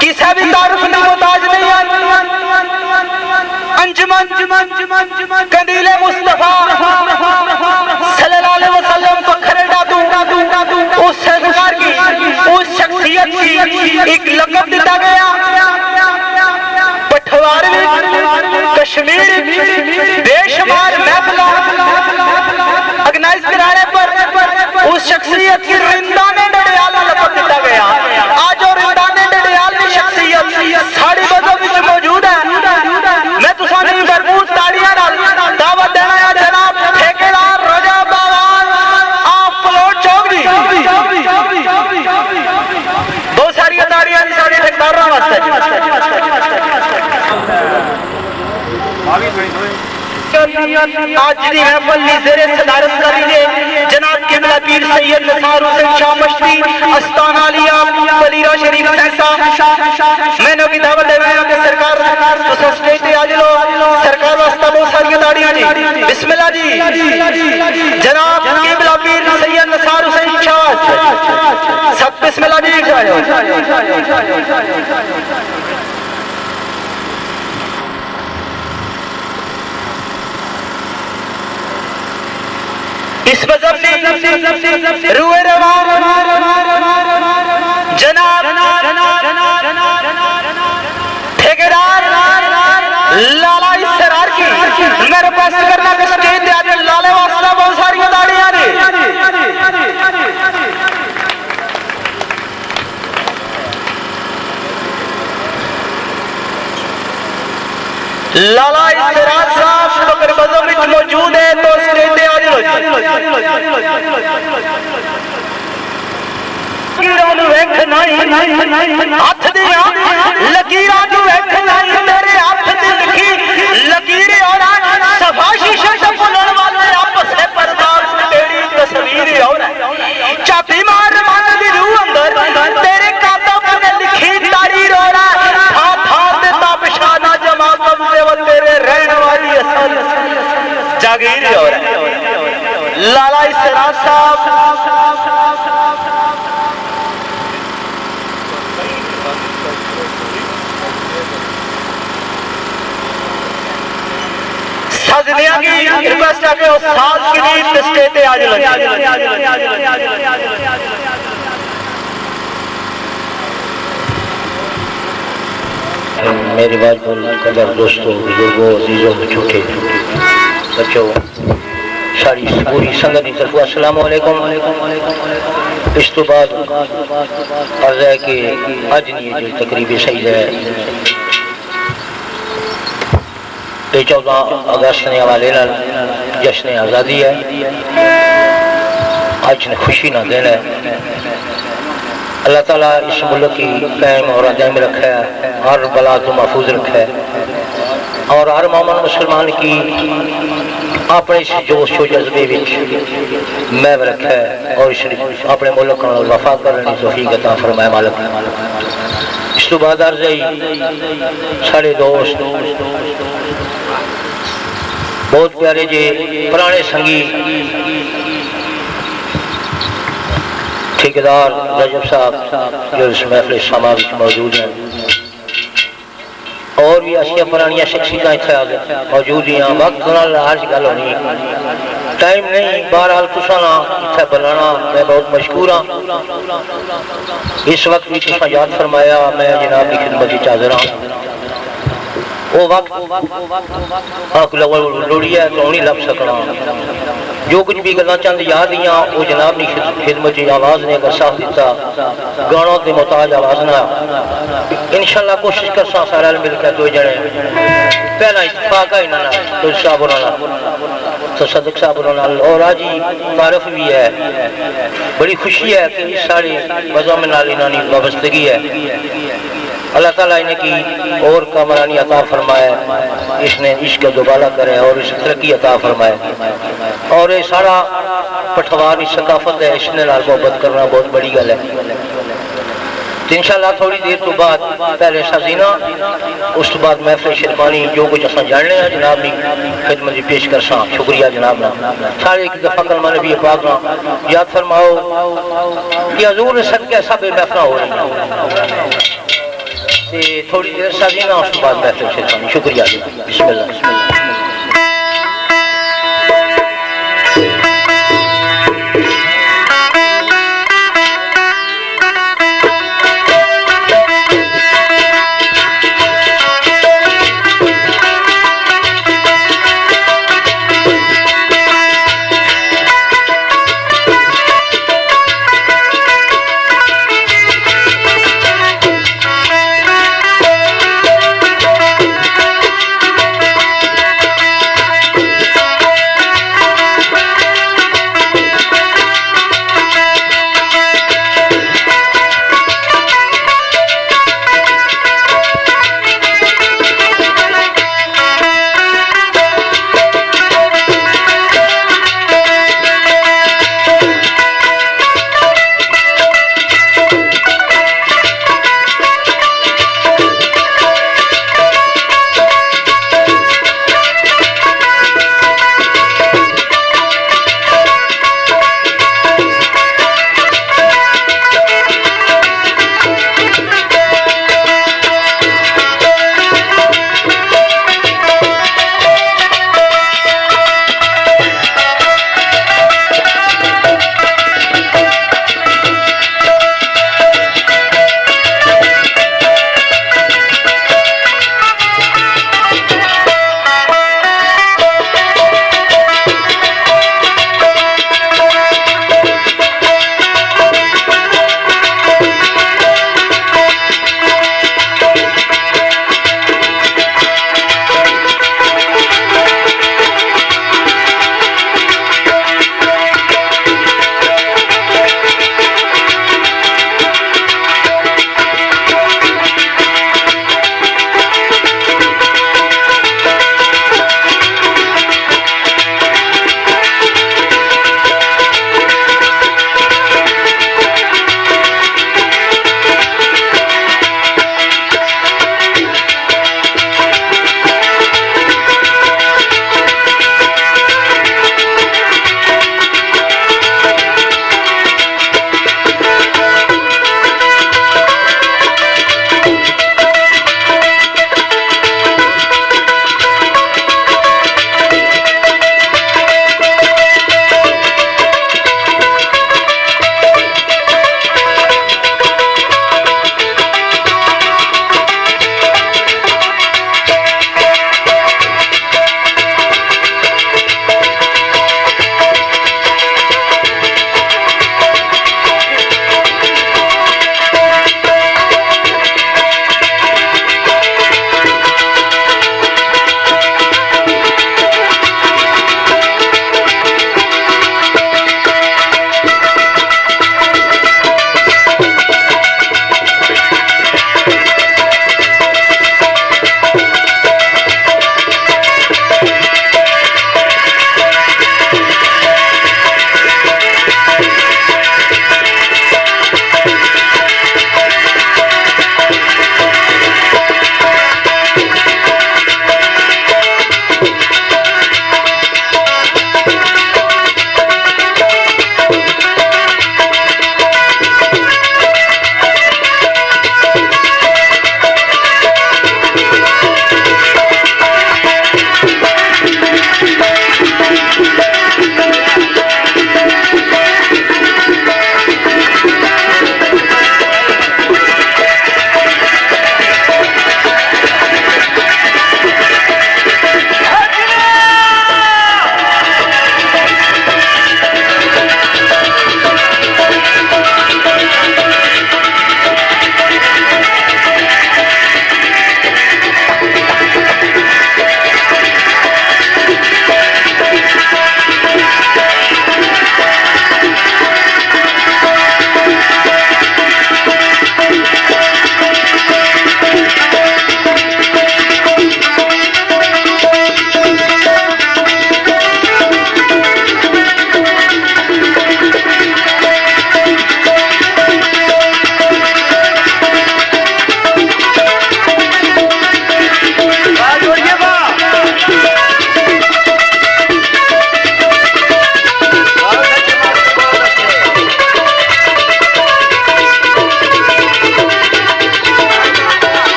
किसी भी तारुफ की मोहताज नहीं है। अंजुमन कंदीले मुस्तफा सल्लल्लाहु अलैहि वसल्लम को खरीदा दूं उस सरकार की उस शख्सियत की एक लक़ब दिया गया। पठवार कश्मीर बेशुमार महफिल ऑर्गेनाइज कराने पर उस शख्सियत की रिंदाने डडियाल लक़ब दिया गया। आज और रिंदाने डडियाल की शख्सियत साड़ी बजों में मौजूद है। मैं तुसानी भरपूर ताड़ियां दावत देना है जनाब ठेकेदार रजा बावान आप प्लॉट चौधरी। बहुत सारी ताड़ियां सारे ठेकेदारों वास्ते। आज की महफिल ज़ेरे सदारत कर लीजिए जनाब किबला पीर सैयद निसार हुसैन शाह मश्ती अस्ताना लिया बलीरा शरीफ सहसा। मैंने की दावत दे रहा कि सरकार तो स्टेज पे आ जाओ। सरकार वास्ता बहुत सारी ताड़ियां जी। बिस्मिल्लाह जी। जनाब किबला पीर सैयद निसार हुसैन शाह सब बिस्मिल्लाह जी। इस मज़हब ने रूए रवा जनाब ठेकेदार लाला इसरार की मेरे पास करना के स्टेज दे आगे लाले वास्ता बहुत सारी ताड़ियां ने। लाला इसरार साहब अगर मज़हब में मौजूद है तो स्टेज दे आगे हाथ दिया लकीरां जो वेखना तेरे हाथ दी लिखी लकीरें और सफा शीशे से बुलण वाले आपस में परदार तेरी तस्वीर और चाबी मार मन दी रूह अंदर तेरे कातों पर लिखी तारीर और हाथ हाथ ताबशाना जमा कब्जे व तेरे रहने वाली असल जागीर और लाला इसरार साहब सजनिया की रिक्वेस्ट है कि उस साल की नींद स्टेज पे आ जाए। मेरी बात कदर दोस्तों बुजुर्गों अजीजों बच्चों बच्चों सारी पूरी संगत की तरफ अस्सलाम वालेकुम। इस तो बाद अर्ज़ है कि अज नहीं जो तकरीब सही है 14 अगस्त ने हवाले जश्न आज़ादी है। आज ने खुशी ना दिन है। अल्लाह ताला इस मुल्क की कायम और दायम रखा है, हर बला तो महफूज रखा है और हर मोमिन मुसलमान की अपने इस जोश व जज्बे में रखा है और अपने मुल्क को वफा करने की तौफीक अता फरमाए मालिक। इस तो बाद अर्ज़ है सारे दोस्त बहुत प्यारे जे पुराने संगी ठेकेदार रजब साहब जो इस महफिल शमा मौजूद हैं और भी ऐसी पुरानिया शख्सियत इतने मौजूद हैं। वक्त हर गल होनी टाइम नहीं बहरहाल तुसा इतने बुलाना मैं बहुत मशहूर हाँ। इस वक्त भी तुसा याद फरमाया मैं जनाब की खिदमत हाज़िर हाँ। वो वक्त लोड़ी है तो नहीं लभ सकना जो कुछ भी गल्लां चंद याद दियां वो जनाब की खिदमत आवाज़ ने अगर साथ दिता गानों के मोहताज आवाज़ ना इंशाअल्लाह कोशिश कर सारा मिलकर दो जने पहला इत्तफाक है इन्होंने तो साहब तो सदक साहब और आज ही तारफ भी है। बड़ी खुशी है कि सारी मज़ाम नाल इन्होंने वाबस्तगी है। अल्लाह ताला इन्हें की और कामरानी अता फरमाए, इसने इश्क दोबारा करे और इस तरक्की अता फरमाए और ये सारा पठवार सकाफत है इसने नाल मोहब्बत करना बहुत बड़ी गल है। तो इंशाअल्लाह थोड़ी देर तो बाद पहले शाजीना उस तो बाद महफिल शिरमानी जो कुछ असा जानने हैं जनाब की खिदमत की पेश कर सा। शुक्रिया जनाब ना सारे एक दफा कलमा नबी पाक ना याद फरमाओ कि हजूर सदके सब महफिल हो रही ते थोड़ी देर साजी ना उसके बाद महफिल शेर शुक्रिया जी बिस्मिल्लाह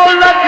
Tarin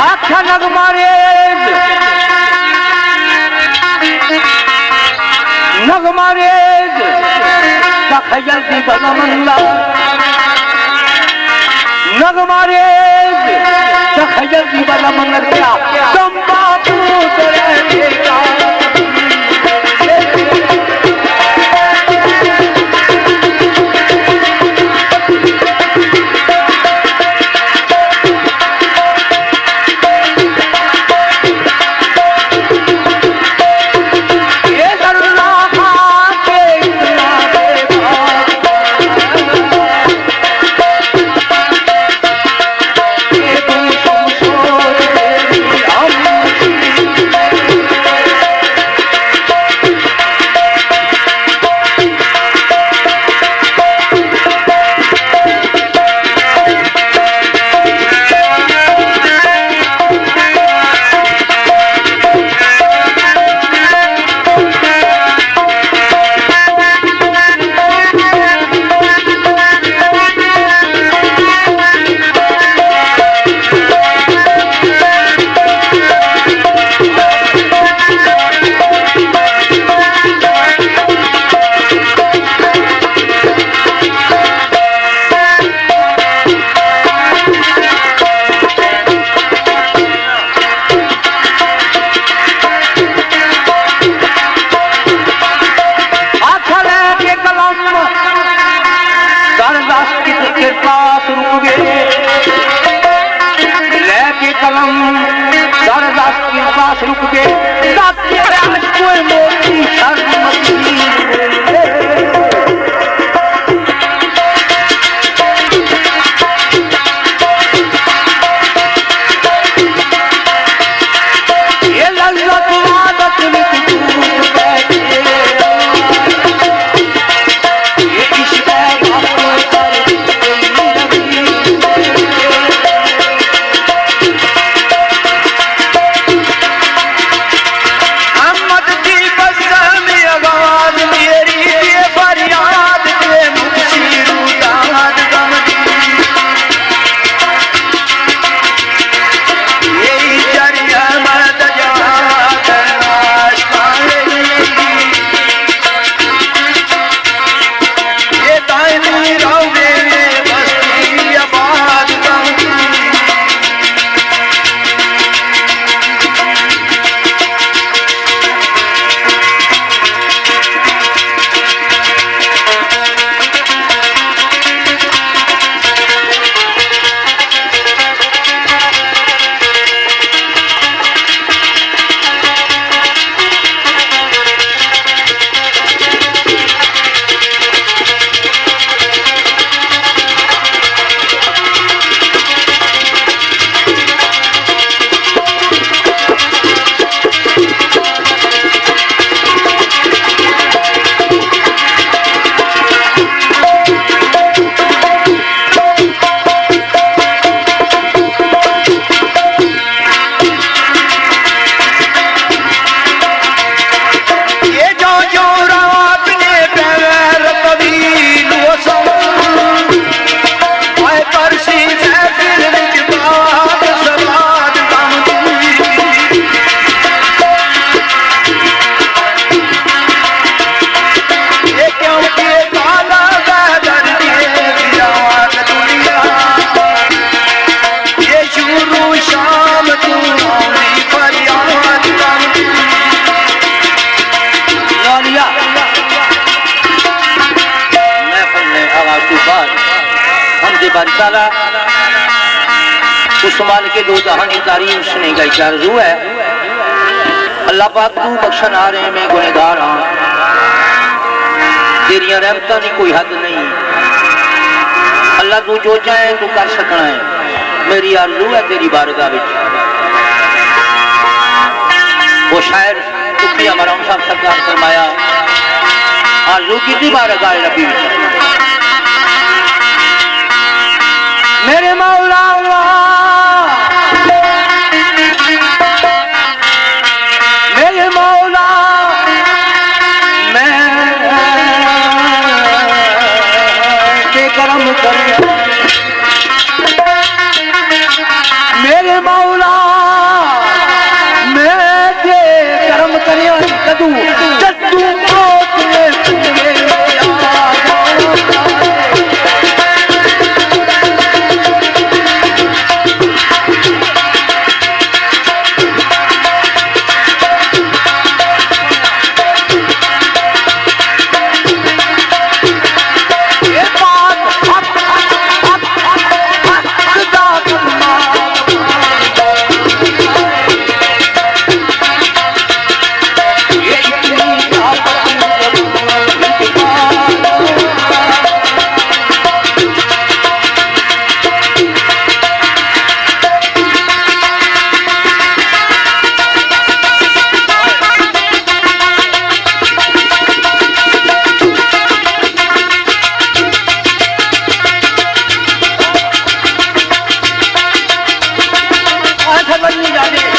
आख्या नगमारे नगमारे खजल दी बलमंदा नगमारे खजल दी बलमंदा संबा पुत्र रुक गए मोती ये लल्लत आदत में ये इश्क ताला उस्मान के दो जहानी तारीफ सुनने का एक आरज़ू है। अल्लाह पाक तू बख्शन आ रहे मैं गुनहगार हाँ, तेरिया रहमतां की कोई हद नहीं। अल्लाह तू जो चाहे तू कर सकना है, मेरी आरज़ू है तेरी बारगाह विच। वो शायर तुकी हमारा साहब सरकार फरमाया आरज़ू की बारगाह नबी विच। मेरे मौला मेरे मौला मैं के करम कर मेरे मौला जाने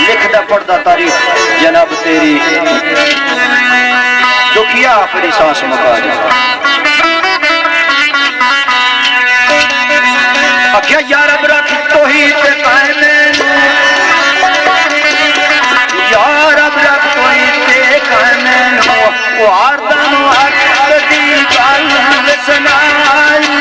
लिखदा पढ़दा तारीफ जनाब तेरी दुखिया आखिरी सांस मुका आख्या यार अब रख तो ही कहने यार अब रख तो ही कहने वो आरदन दी गल सुनाई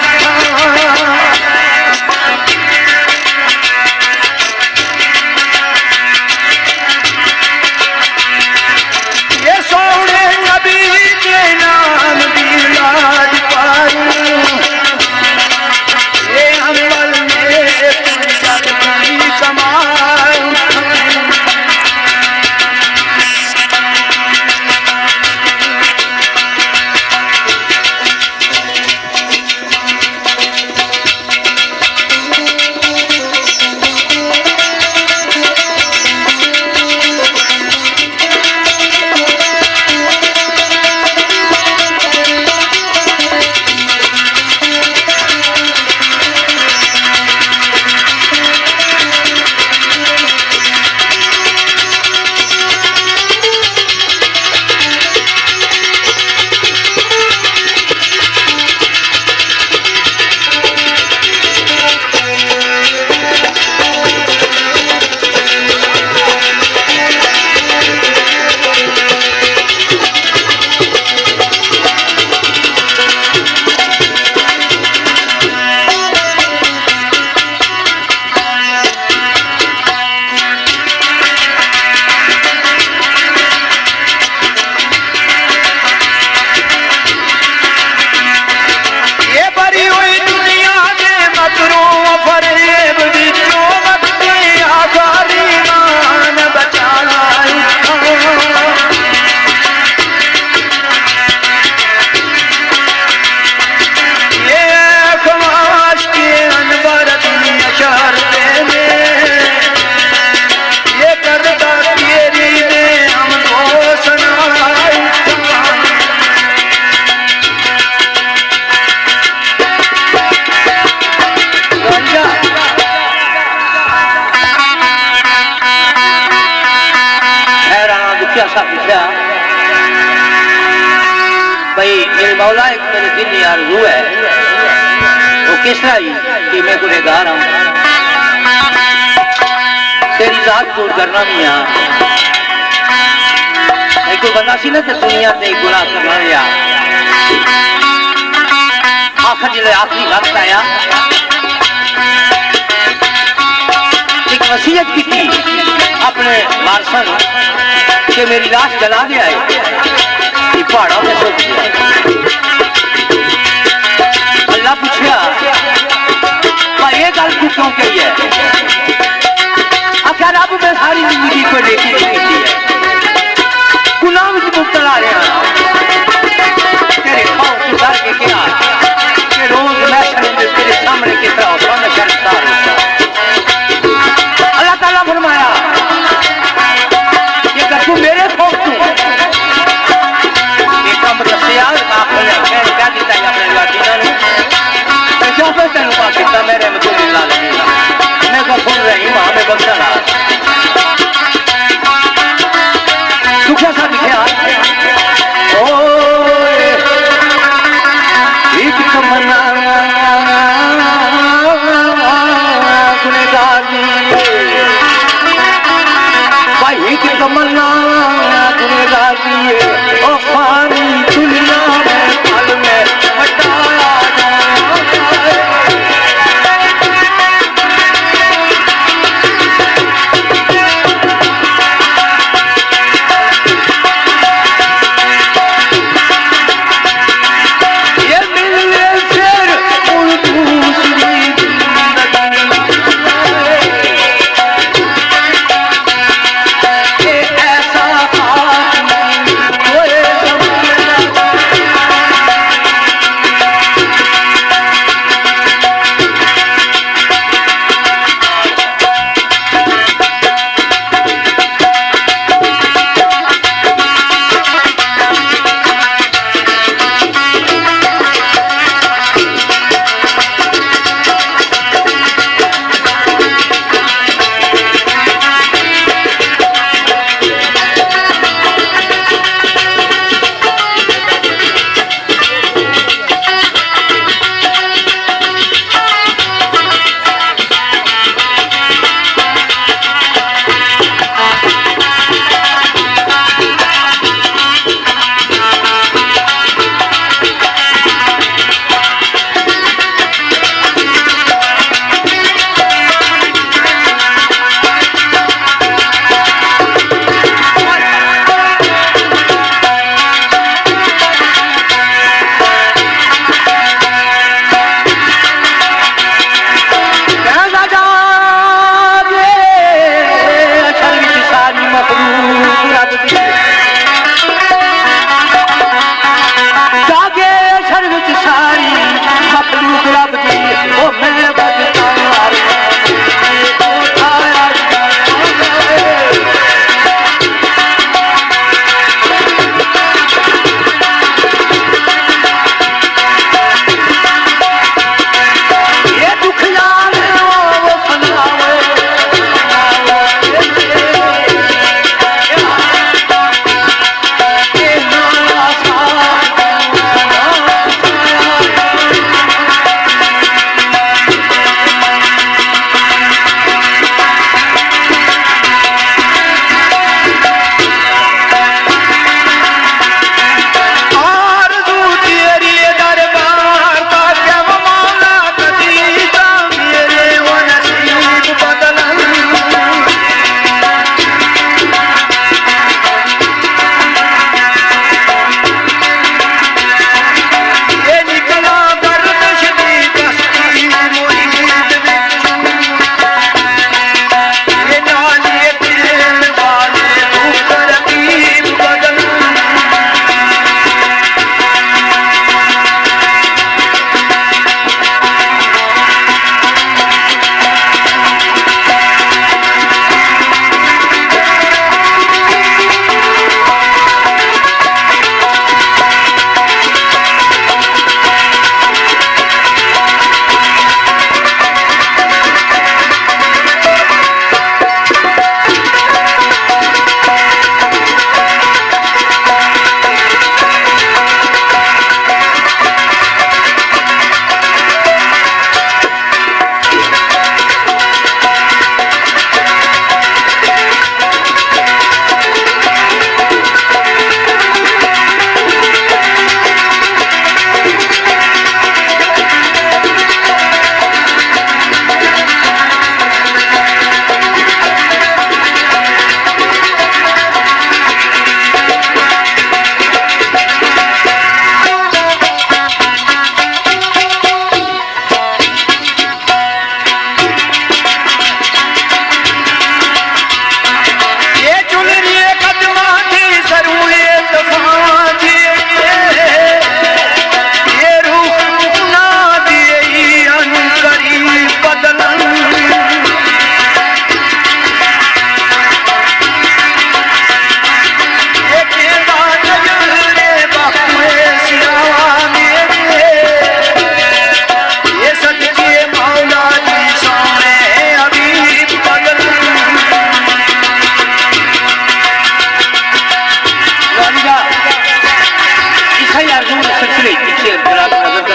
भाई मेरे मौला एक मेरे दिल की आरज़ू है वो किस तरह ही कि मैं गुनहगार हूँ तेरी जात दूर करना नहीं आ कोई बंदा सी ना ते दुनिया ते गुनाह करना नहीं आ आखिर जिले आखिरी वक्त आया एक वसीयत की थी अपने वारसन कि मेरी लाश जला दिया है पहाड़ों में सोच दिया अल्लाह पूछा भाई ये गल क्यों कही है आखिर रब मैं सारी जिंदगी को लेके नहीं की है गुनाह में मुब्तला रहा तेरे खाओ तमन्ना गुनहगार भाई की तमन्ना गुनहगार ओ सारी दुनिया में पल में हटाया ये मिलने से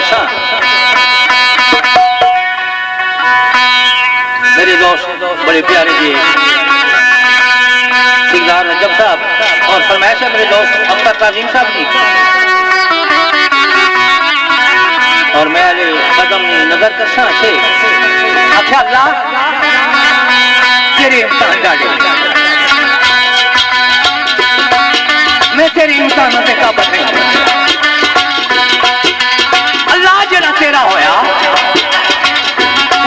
दसा मेरे दोस्त बड़े प्यारे जी सिकदार रजब साहब और फरमाइश है मेरे दोस्त अख्तर ताजीम साहब की और मैं कदम नजर करसा थे अच्छा अल्लाह तेरे इम्तिहान डाले मैं तेरे इम्तिहानों से काबत नहीं अल्लाह जरा तेरा होया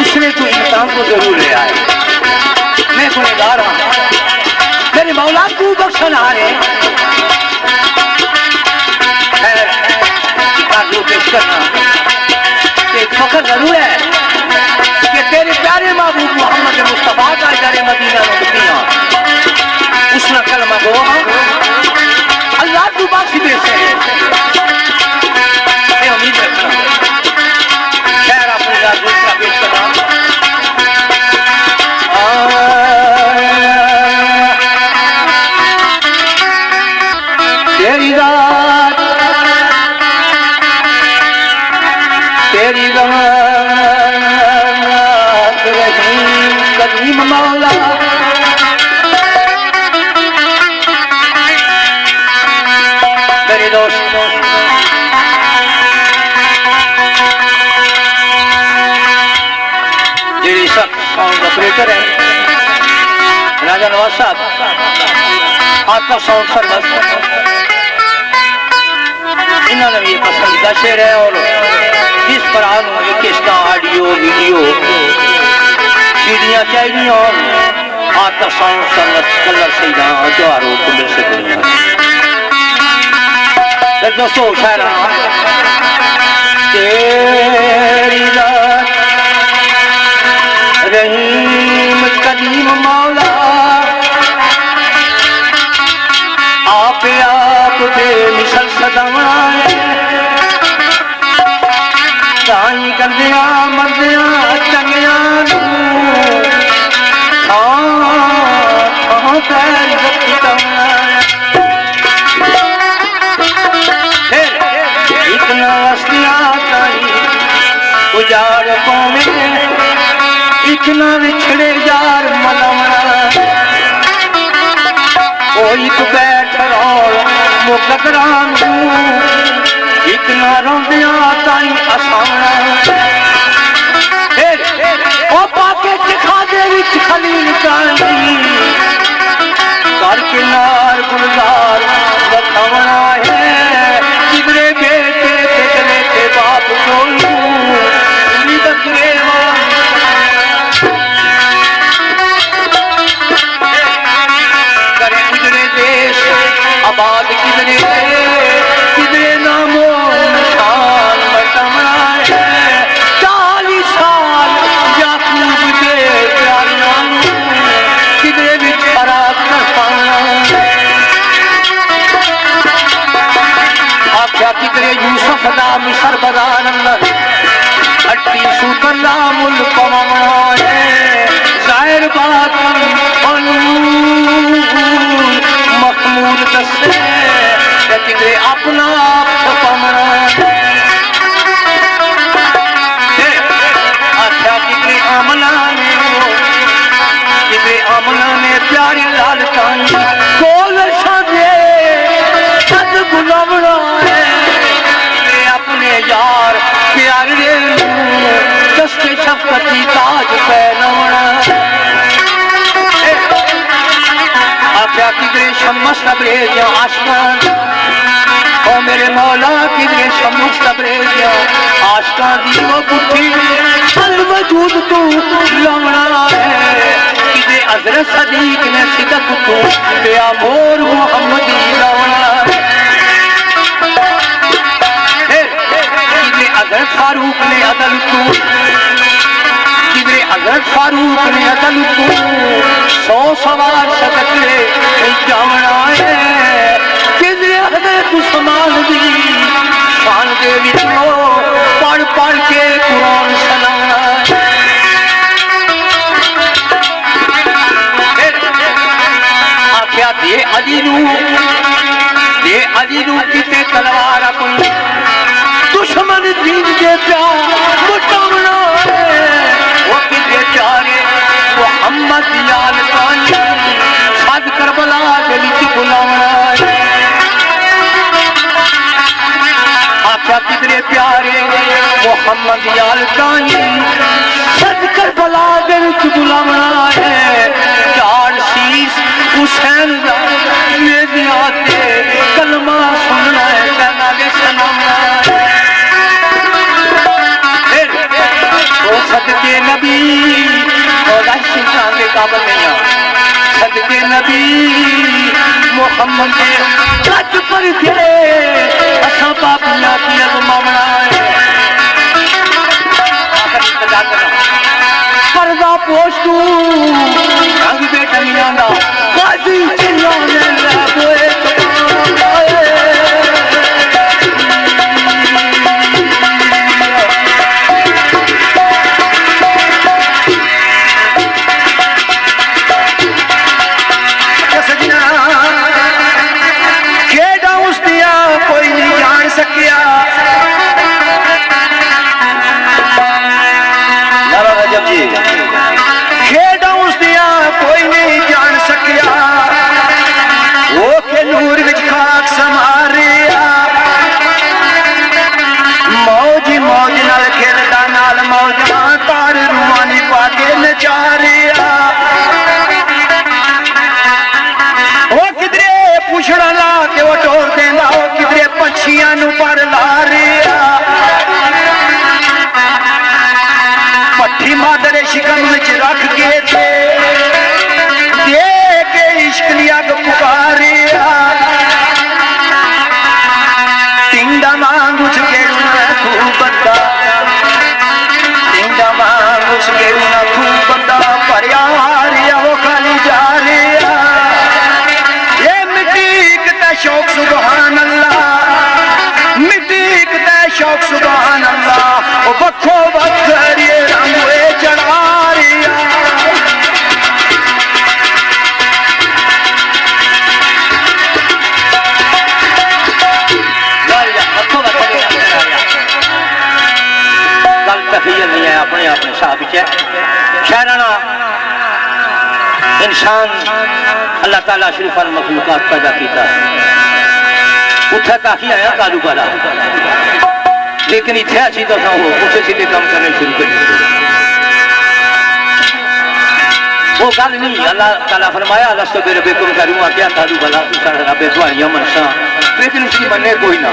उसने तो इंसान को जरूर ले आए मैं गुनहगार हूं मेरे मौला तू बख्शन हारे पेश करना एक फख्र जरूर है कि तेरे प्यारे महबूब मोहम्मद मुस्तफा का इदारे मदीना मदीना उसने कलमा दो अल्लाह तू बख्श दे से उम्मीद रखना खैर अपनी दूसरा पेश करना तेरी रात तेरी रात रहीम कदीम मौला मेरे दोस्त जी साउंड ऑपरेटर है राजा नवाज साहब आपका साउंड सर्विस इन्होंने भी पसंदीदा शेर है और जिस पर किस्ता ऑडियो वीडियो सीढ़ियाँ चाहिए और आपका साउंड सर्विस कलर से त्योहारों को मिल सके दोस्तों शायरा तेरी रात रहीम कदीम मौला आप बेमिसल सदावना ताई करदिया मरदिया चंगिया इतना हस्तिया उजाड़ पावे इतना विछड़े यार मलमना कोई तो बैठ और मुकदरान इतना रोंदिया ताई आसाना ओ पाके चिखा दे विच खलील काली करके नार गुलजार बखावना है किधरे बेटे किधरे के बाप बोलू दसरे करे गुजरे देश आबाद किधरे किधरे नामो निशान बचावना है 40 साल याकूब के प्यारियां किधरे भी खराब कर पाना आख्या किधरे यूसुफ दा मिस्र बाजार अंदर अट्टी सुकला मुल्क पवाना है जाहिर बात मखमूद दसे किधरे अपना आप छपावना आख्या किधरे आमना ने प्यारी लाल कानी कोल साधे सद गुलामना है अपने यार प्यारे दस्ते शफकती ताज पहनवना आख्या किधरे शम्मस तबरेज आशकान ओ मेरे मौला किधरे शम्मस तबरेज आशकान दी वो बुद्धि चल वजूद तू लवना है हजरत सदीक ने सिदक को प्यामोर मोहम्मदी लवना किधरे हजरत फारूक ने अदल को किधरे हजरत फारूक ने अदल को 100 सवार सकते जावना है किधरे हजरत उस्मान दी शान दे विचो पढ़ पढ़ के कुरान सुनाना दे अली नू किते तलवार अपनी दुश्मन दीन के प्यार मुटावना वो कितने प्यारे मोहम्मद याल कानी साध करबला के विच बुलावना आख्या कितने प्यारे मोहम्मद याल कानी साध करबला के विच बुलावना है चार शीश हुसैन दा मेरे आते कलमा सुनना है कहना के सुनाना सदके नबी और शिंशान के काबल नहीं आ सदके नबी मोहम्मद के कच पर थे असा पापिया की अजमावना है पर्दा पोस्टू रंग बेटनिया दा गाजी चिल्लाने बोए पट्ठी मादरे शिकम विच रख के थे दे के इश्क लिया पुकारे टिंडा मांग उसके खूब बंदा टिंडा मांग उसके खूब बंदा परिया वो खाली जा रे ये मिट्टी का शौक सुभान अल्लाह मिट्टी का शौक सुभान अल्लाह वो बखो बखर ये रंगवे चढ़ा रिया गल तफील नहीं है अपने अपने साहब शहराना इंसान अल्लाह ताला शरीफान मखलूकात पैदा किया उठा काफी आया कालू वाला लेकिन इतने अच्छी तो हो उसे सीधे काम करने शुरू कर वो गल नहीं अल्लाह ताला फरमाया अल्लाह तो मेरे बेकुम करूँगा क्या कालू वाला रबे तुम्हारियां मनसा लेकिन उसकी मन्ने कोई ना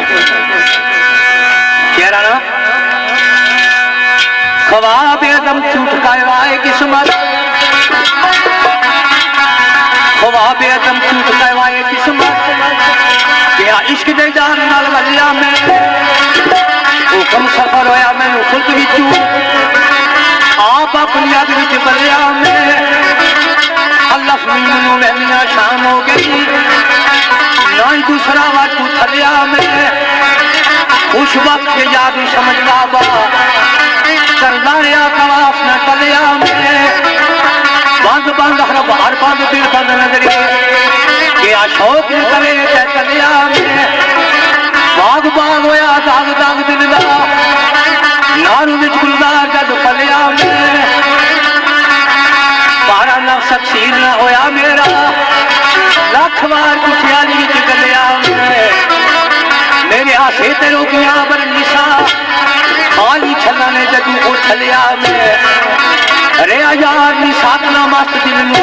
कह रहा ना ख्वाब एकदम छूट कायवाए किस्मत ख्वाब एकदम छूट कायवाए किस्मत क्या इश्क दे जान नाल वलिया में हुक्म सफर होया मैनू खुद विचू आप अपनी अग विच बलिया में अल्लाह मैनू वहलियां शाम हो गई ना ही दूसरा वाटू थलिया में उस वक्त के याद समझ बाबा करदारिया कवाफ न टलिया में बंद बंद हर बार बंद दिल बंद नजरे के अशोक करे चलिया में बाग बाग होया दाग दाग दिल दा नारू विच गुलजार जद पलिया में बारा नफ्स अक्सीर न होया मेरा लख बार कुठियाली विच गलिया में मेरे आसे ते रोकिया बर निशा खाली छला ने जदू ओ छलिया में अरे यार निशा ना मस्त दिल नू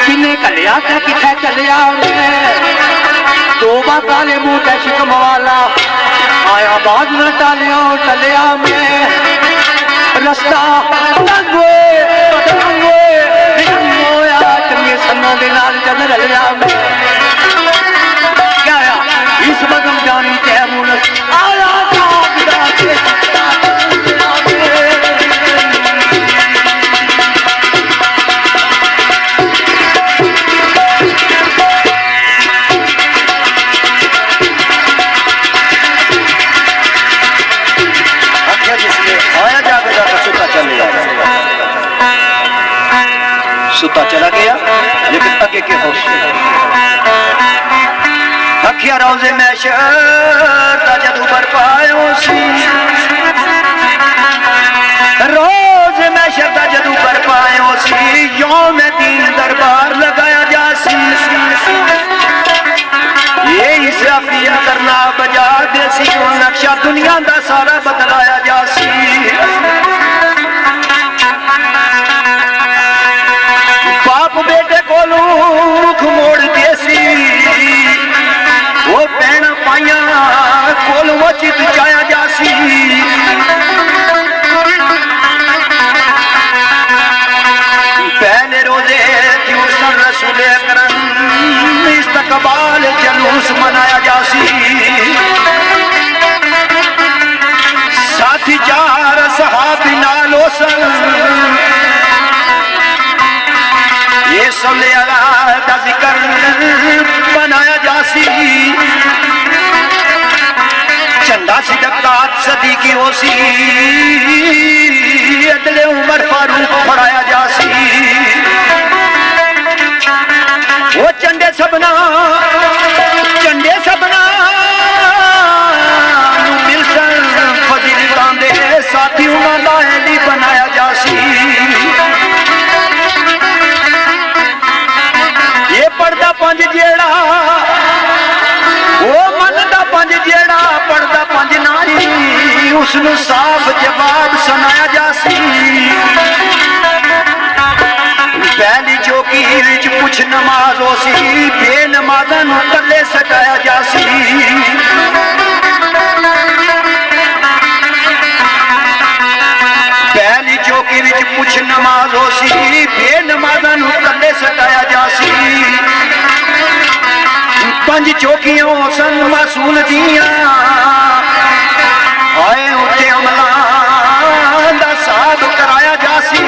किने कलिया ते किथे चलिया में तोबा काले मुंह ते शिकम वाला आया बाद न टालिया टलिया में रस्ता चलिए सन्नों के नाल जद रलिया में क्या इस बदम जानी तय मुनस आया सुता चला गया लेकिन आगे के होश आखिया रोजे मैशर दा जदू बरपायो सी रोज मैशर दा जदू बरपायो सी यौम दीन दरबार लगाया जासी ये इसराफील करना बजा देसी नक्शा दुनिया दा सारा बदलाया जासी बाप बेटे कोलू मुख मोड़ देसी वो भैन पाइया कोलू वचित जाया जासी पहले रोजे त्यूसन रसूले करम इस्तकबाल जलूस मनाया जासी साथी चार सहाबी नालो सन ये सोले अल्लाह का जिक्र बनाया जासी चंदा सिद्दीक़ सदीकी होसी अदले उमर फारूक पढ़ाया जासी वो चंडे सबना मिलसन फजीलतां दे साथी उन्हां दा बनाया जासी ये पढ़दा पंज जेड़ा वो मनदा पंज जेड़ा पढ़दा पंज नारी उसनू साफ जवाब सुनाया जासी पहली चौकी विच पुछ नमाज होसी बेनमाज़ां नू कल्ले सटाया जासी पहली चौकी विच पुछ नमाज होसी बेनमाज़ां नू कल्ले सटाया जासी पंज चौकियां सन मासूल दियां आए उत्ते अमलां दा साब कराया जासी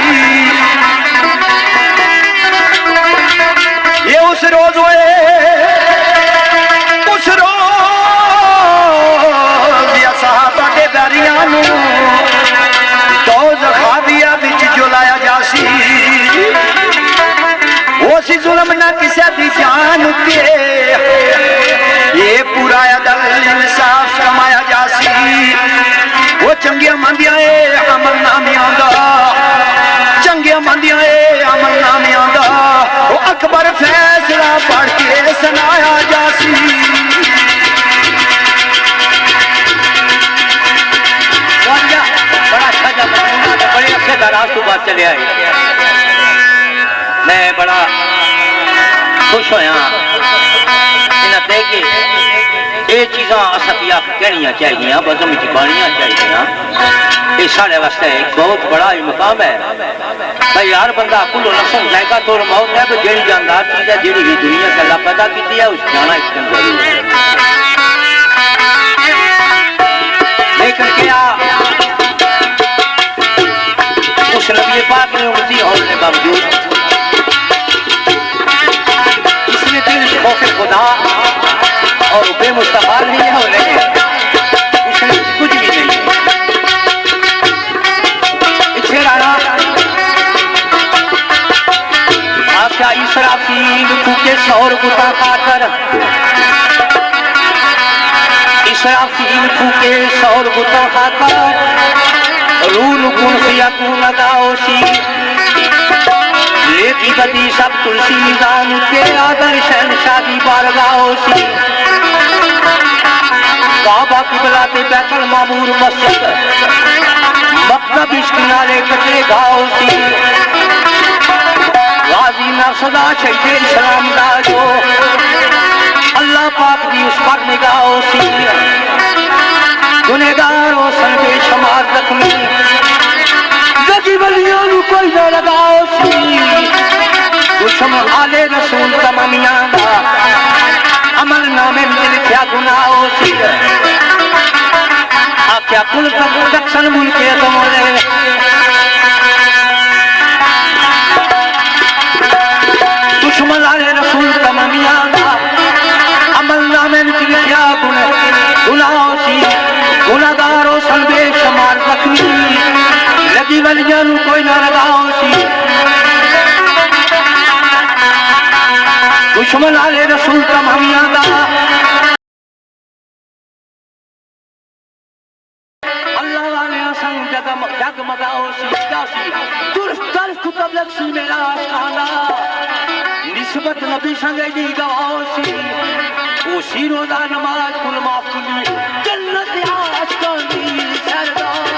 ये उस रोज होए उस रोज सहाबा के बैरियां नू दो ज़खाविया विच जुलाया जासी उसी जुल्म ना किसी दी जान उते ये पूरा अदल इंसाफ कमाया जासी वो चंगिया मंदिया अमल नामे आंदा चंगिया मंदिया अमल नामे आंदा वो अकबर फैसला पढ़ के सुनाया जासी बड़ा अच्छा जब बड़े अच्छे दराज तो बात चले आई मैं बड़ा खुश होया इन्हें देख के ये चीज़ा असा कहनिया चाहिए बज़म में बानिया चाहिए ये साढ़े वास्ते एक बहुत बड़ा मुकाम है भाई यार बंदा कुल नफसन जाएगा तो मौत है तो जी जानदार चीज़ है जी ही दुनिया के अल्लाह पैदा की है उस जाना इसके अंदर लेकिन क्या उस नबी पाक ने उमती होने बावजूद इसने दिल खौफ खुदा और बेमुस्तफा नहीं होने उसने कुछ भी नहीं इसे राना आशा इसराफील फूके सौर गुता खाकर इसराफील फूके सौर गुता खाकर रूल कुन खियाकुन लगाओसी लेकी बदी सब तुलसी निजाम के आदर शहनशाह की बारगाहोसी काबा किबला ते बैतुल मामूर मस्जिद मक्का बीच किनारे कचरे गाओसी गाजी नरसदा शहीद इस्लाम दा जो अल्लाह पाक दी उस पर निगाहोसी गुनेगार हो सन बेशुमार जख्मी जगी वलियां नू कोई ना लगाओसी दुश्मन आले रसूल तमामियां दा अमल नामे में लिखा गुनाहोसी आख्या कुल दक्षिण मुल्के तमोले दुश्मन आले रसूल तमामियां दा अमल नामे में लिखा गुनाहोसी गुनाहगारों सन बेशुमार जख्मी लगी वलियां नू कोई ना लगाओसी दुश्मन आले रसूल तमामियां दा संग जगमगाओ सी जासी दुरुस्त तबलक सी मेरा आशिकाना निस्बत नबी संग दी गवाओ सी ओ सी रोजा नमाज कुल माफ कुली जन्नत आशिकानी सरदार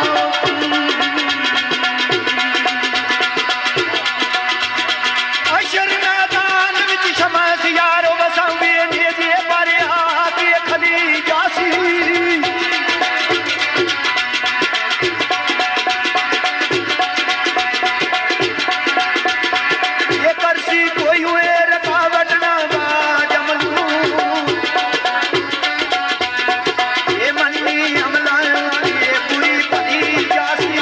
अशर मैदान विच शमास यारो वसावे ने जे पर आके खली जासी ये करसी कोई हुए रकावट ना जमलू ये मन्नी अमला ये पूरी खली जासी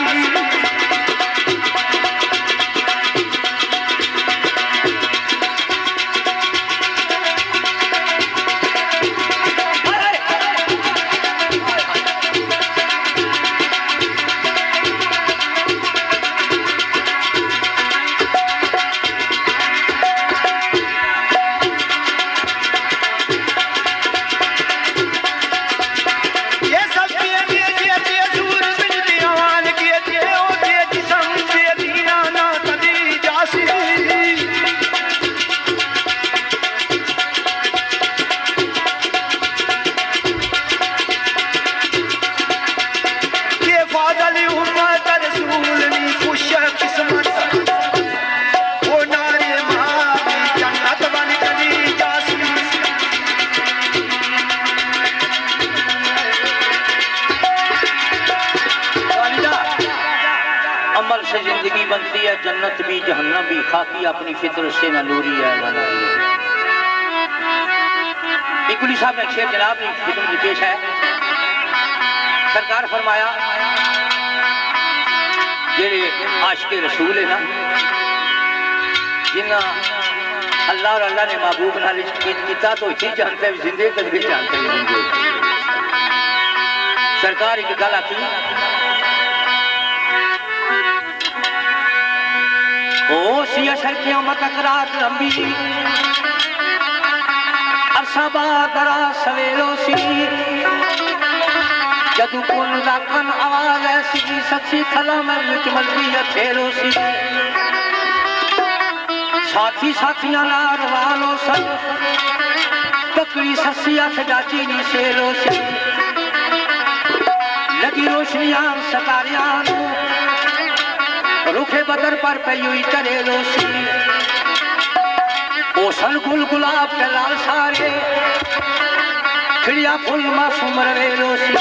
जिंदगी बनती है जन्नत भी जहन्नम भी खाकी अपनी फितर से न नूरी है न नूरी है। इकुली साहब ने शेर जनाब की फिल्म में पेश है। सरकार फरमाया जेड़े आशिक़े रसूल है ना जिन्ना अल्लाह और अल्लाह ने महबूब नाल किया तो इसी जानते भी जिंदे कभी जानते भी जिंदे। सरकार एक गल आखी ओ सी अशर क़यामत तक रात लंबी अरसा बादरा सवेरो सी जदू कुल दा कन आवाज ऐसी सच्ची थला में विच मलबी अथेरो सी साथी साथियां ना रवानो सन पकड़ी ससी अथ डाची नी शेरो सी लगी रोशनियां सतारियां रुखे बदर पर पई तरेलो सी ओ सन गुल गुलाब के लाल सारे खिड़िया फुल मासूम रवेलो सी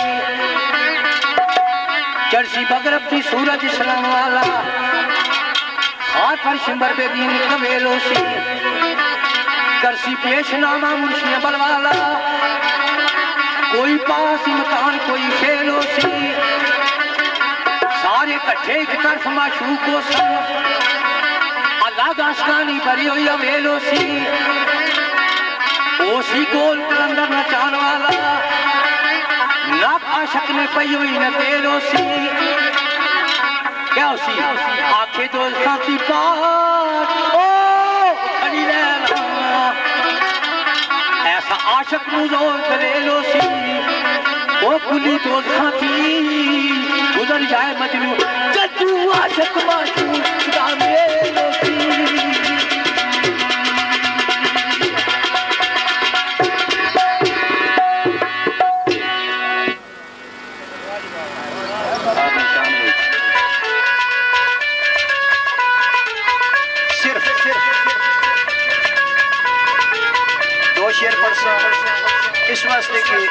चरसी बगरब की सूरज सलाम वाला हाथ पर शिंबर बेदीन कवेलो सी करसी पेश नामा मुर्शिया बलवाला कोई पास इम्कान कोई फेलो सी सारे कट्ठे एक तरफ माशूको सन अलग आसमानी भरी हुई अवेलो सी ओसी गोल कलंदर नचान वाला नाक आशक में पई हुई न तेलो सी क्या सी आंखें तो साथी पास ओ खड़ी रहना ऐसा आशक मुझोर करेलो सी ओ कुली तो साथी गुजर जाए मजनू जद्दू आशिक माशूक खुदा मेरो सी सिर्फ दो शेर पढ़ सा इस वास्ते की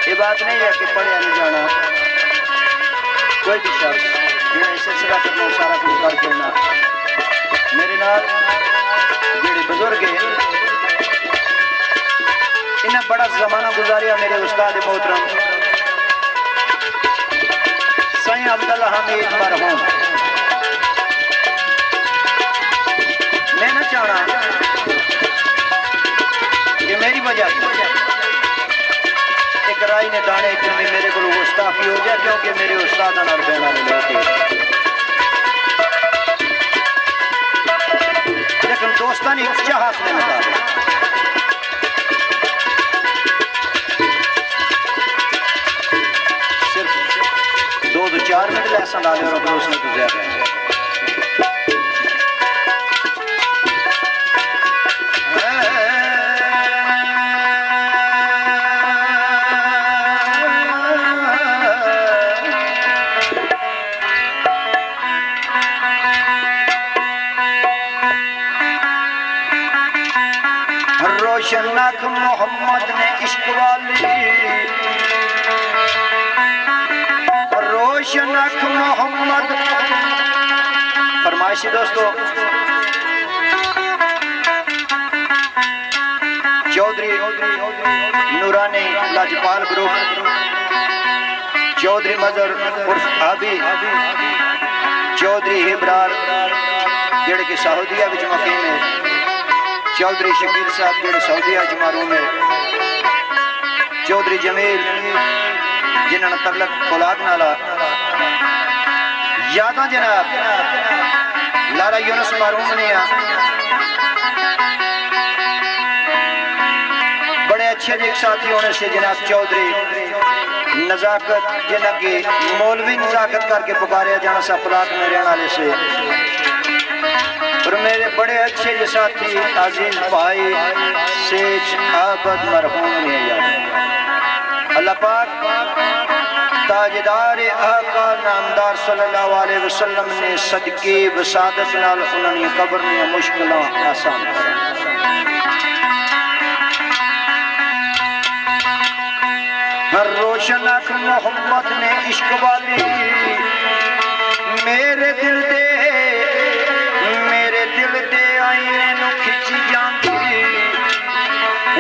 ये बात नहीं है कि पढ़िया नहीं जाना कोई भी शख्स जिन्हें सिलसिला करना सारा कुछ कर करना मेरे नाल जेड़े बुजुर्ग हैं इन्हें बड़ा जमाना गुजारिया मेरे उस्ताद मोहतरम सैयद अब्दुल्ला हमीद मरहूम। मैं ना चाहना कि मेरी वजह से एक राई ने दाने में मेरे को गुस्ताखी हो जाए क्योंकि मेरे उस्ताद नाल बहना मिलते लेकिन दोस्तानी चाहत ने लगा सिर्फ दो 4 मिनट लैसा डाले और अपने उसने गुजर रहे हैं। रोशनक मोहम्मद ने इश्क वाली, रोशनक मोहम्मद फरमाइशी दोस्तों। चौधरी नूरानी लाजपाल ग्रुप, चौधरी मजर उर्फ आबी, चौधरी हिब्रार जेड़े कि सऊदीया विच मुकीम है, चौधरी शकील साहब जेड़े सऊदीया जमारू में, चौधरी जमील जिन्होंने तलक औलाद नाला, यादा जनाब लारा यूनुस मारूम ने बड़े अच्छे एक साथी होने से जनाब चौधरी नजाकत जिन्हें की मौलवी नजाकत करके पुकारा जाना सा पलाक में रहने वाले से, और मेरे बड़े अच्छे ये साथी अजीज भाई शेख आबद मरहूम ने याद। अल्लाह पाक ताजदार आका नामदार सल्लल्लाहु अलैहि वसल्लम ने सदके वसादत नाल उन्होंने कब्र में मुश्किलां आसान कर। हर रोशन अख मोहम्मद ने इश्क वाली मेरे दिल दे आईने नु खिंची जांदी,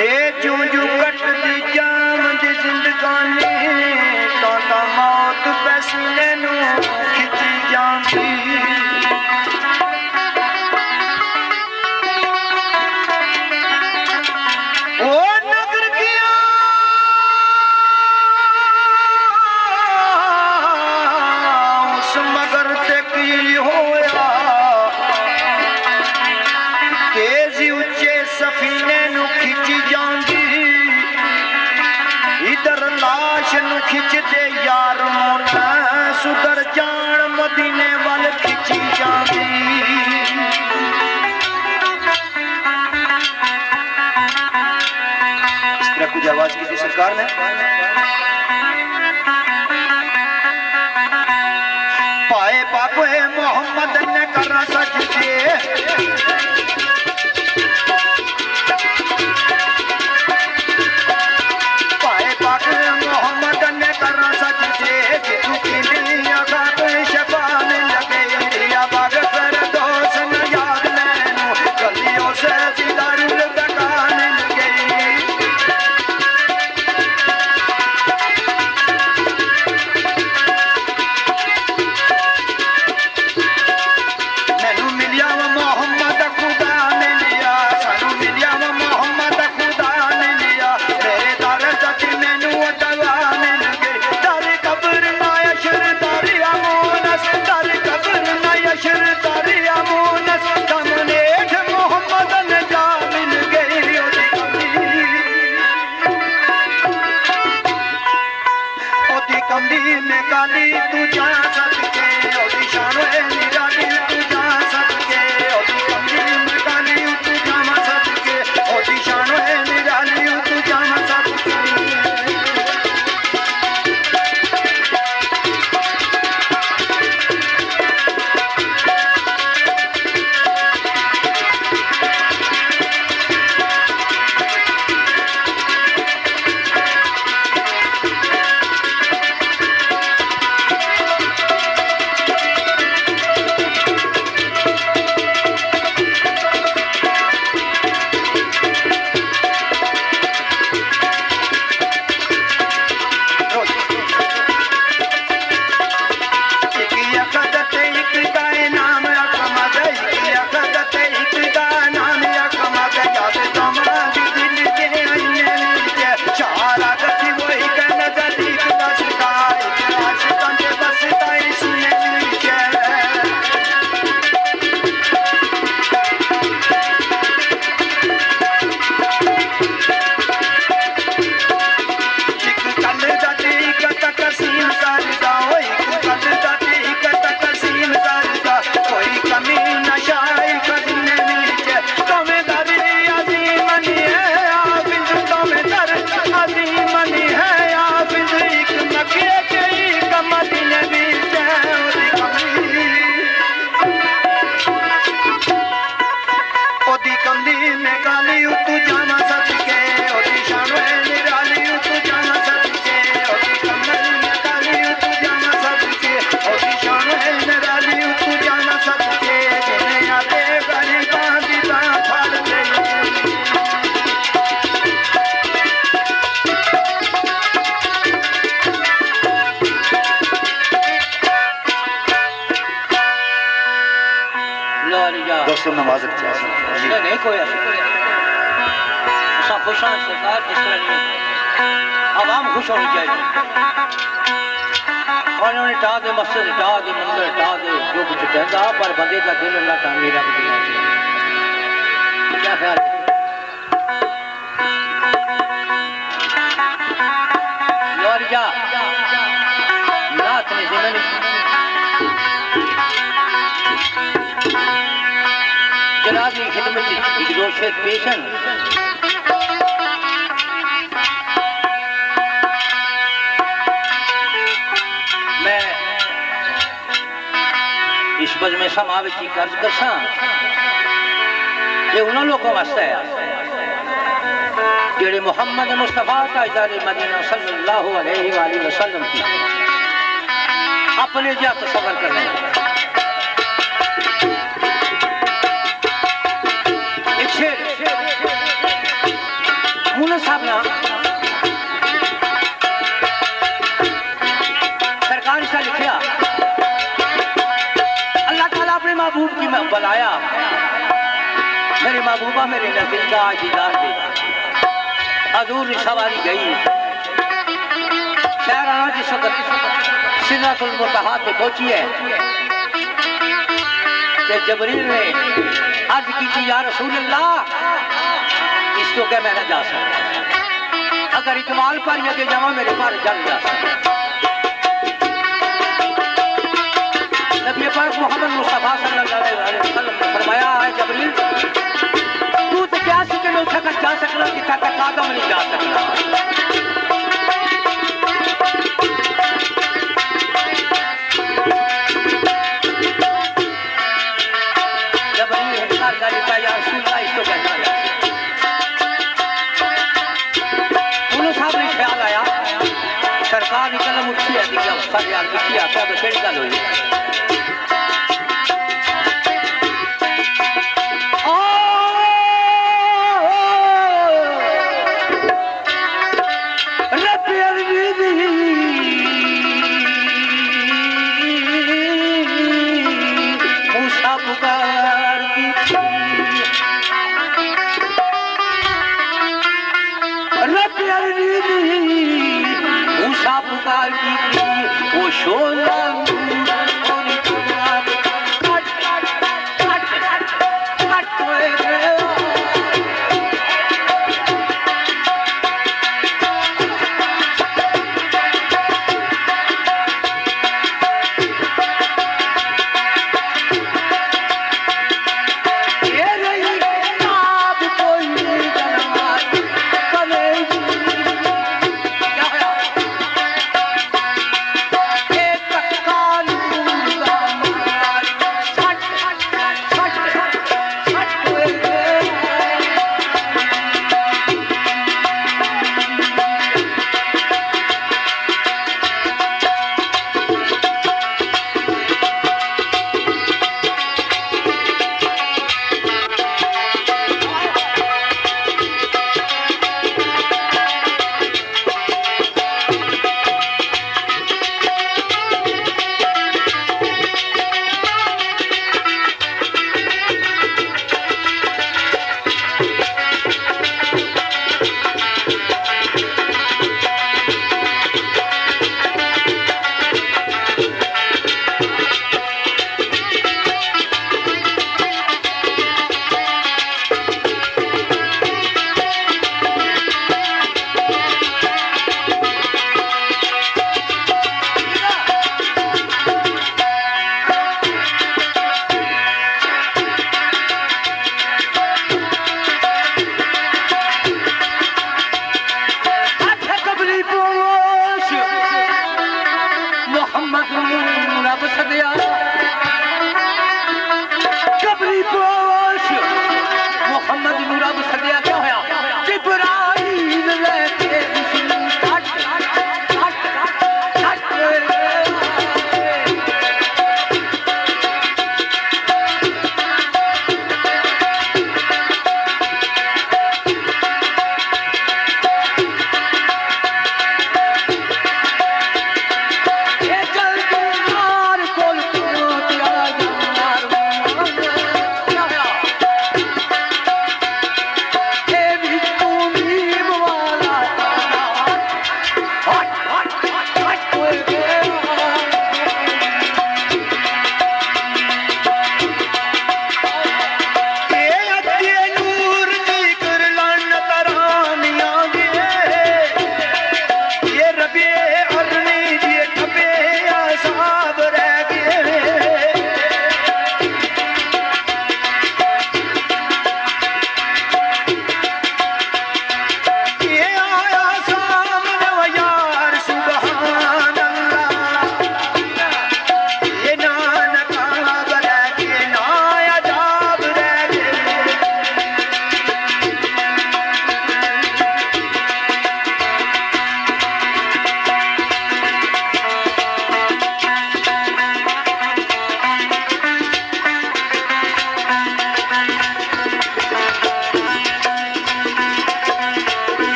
ए जूं जूं कटदी जाम दी जिंदगानी, ता मौत पैसीने नु खिंची जांदी। ओ नगर किया उस मगर ते की होया, तेजी उच्चे सफीने नु खिंची जांदी, इधर लाश नु खिंचते यार मुना, सुधर जान मदीने वाल खिंची जांदी। इस तरह कुछ आवाज की थी सरकार ने। पाए पापे मोहम्मद ने करा सजदे, पाए पापे मोहम्मद ने करा सजदे, जितू की लिया बात शफा में लगे, दिया बाग कर दोस्त न याद मैनू, गलियों से दीदारुल बकाने लगे। मैनू मिलिया वा मोहम्मद खुदा ने लिया, सानू मिलिया वा मोहम्मद खुदा ने लिया, मेरे दर तक मैनू दवा मिल गई, दर कब्र ना यशर दर अमोनस, दर कब्र ना यशर दर अमोनस, सामने मोहम्मद ने जा मिल गई। ओदी कमली में काली तू जा सके, ओदी शान है निराली तू जा सके, ओदी कमली में काली तू जा सके, ओदी शान है निराली तू जा सके। दोस्तों नमाजत चाहिए नहीं कोई खुश हैं सरकार किस तरह नहीं आवाम खुश होनी चाहिए और उन्होंने टा दे मस्जिद टा दे मंदिर टा दे जो कुछ कहता पर बंदे का दिल अल्लाह टांगी रख दिया क्या ख्याल लौरिया रात में जिम्मे जनाब की खिदमत एक दो शेर पेशन मैं इस बज में समावेश की कर्ज करसा ये उन्होंने लोगों वास्ते है जेड़े मोहम्मद मुस्तफा ताजदार मदीना सल्लल्लाहु अलैहि वसल्लम की अपने जा तसव्वुर कर रहे हैं मुला साहब ना सरकार से लिखा अल्लाह ताला अपने महबूब की बनाया मेरे महबूबा मेरे नजदीक का दीदार दे हजूर सवारी गई शहराना जिस वक्त सिदरतुल मुंतहा पे पहुंची है जबरील ने अर्ज की थी या रसूल अल्लाह इसको क्या मैं न जा सकता अगर इकमाल पर यदि जावा मेरे पर जल जा सकता नबी पाक मोहम्मद मुस्तफा सल्लल्लाहु अलैहि वसल्लम ने फरमाया है जबरील तू तो क्या सके मैं उठा कर जा सकना कि तक कदम नहीं जा सकना जबरील हिकार का या रसूल अल्लाह इसको क्या ख्याल आया सरकार की कलम उठी है सर यार उठी आता तो केड़ी गल हुई मूसा पुकार की मूसा पुकार की वो शोला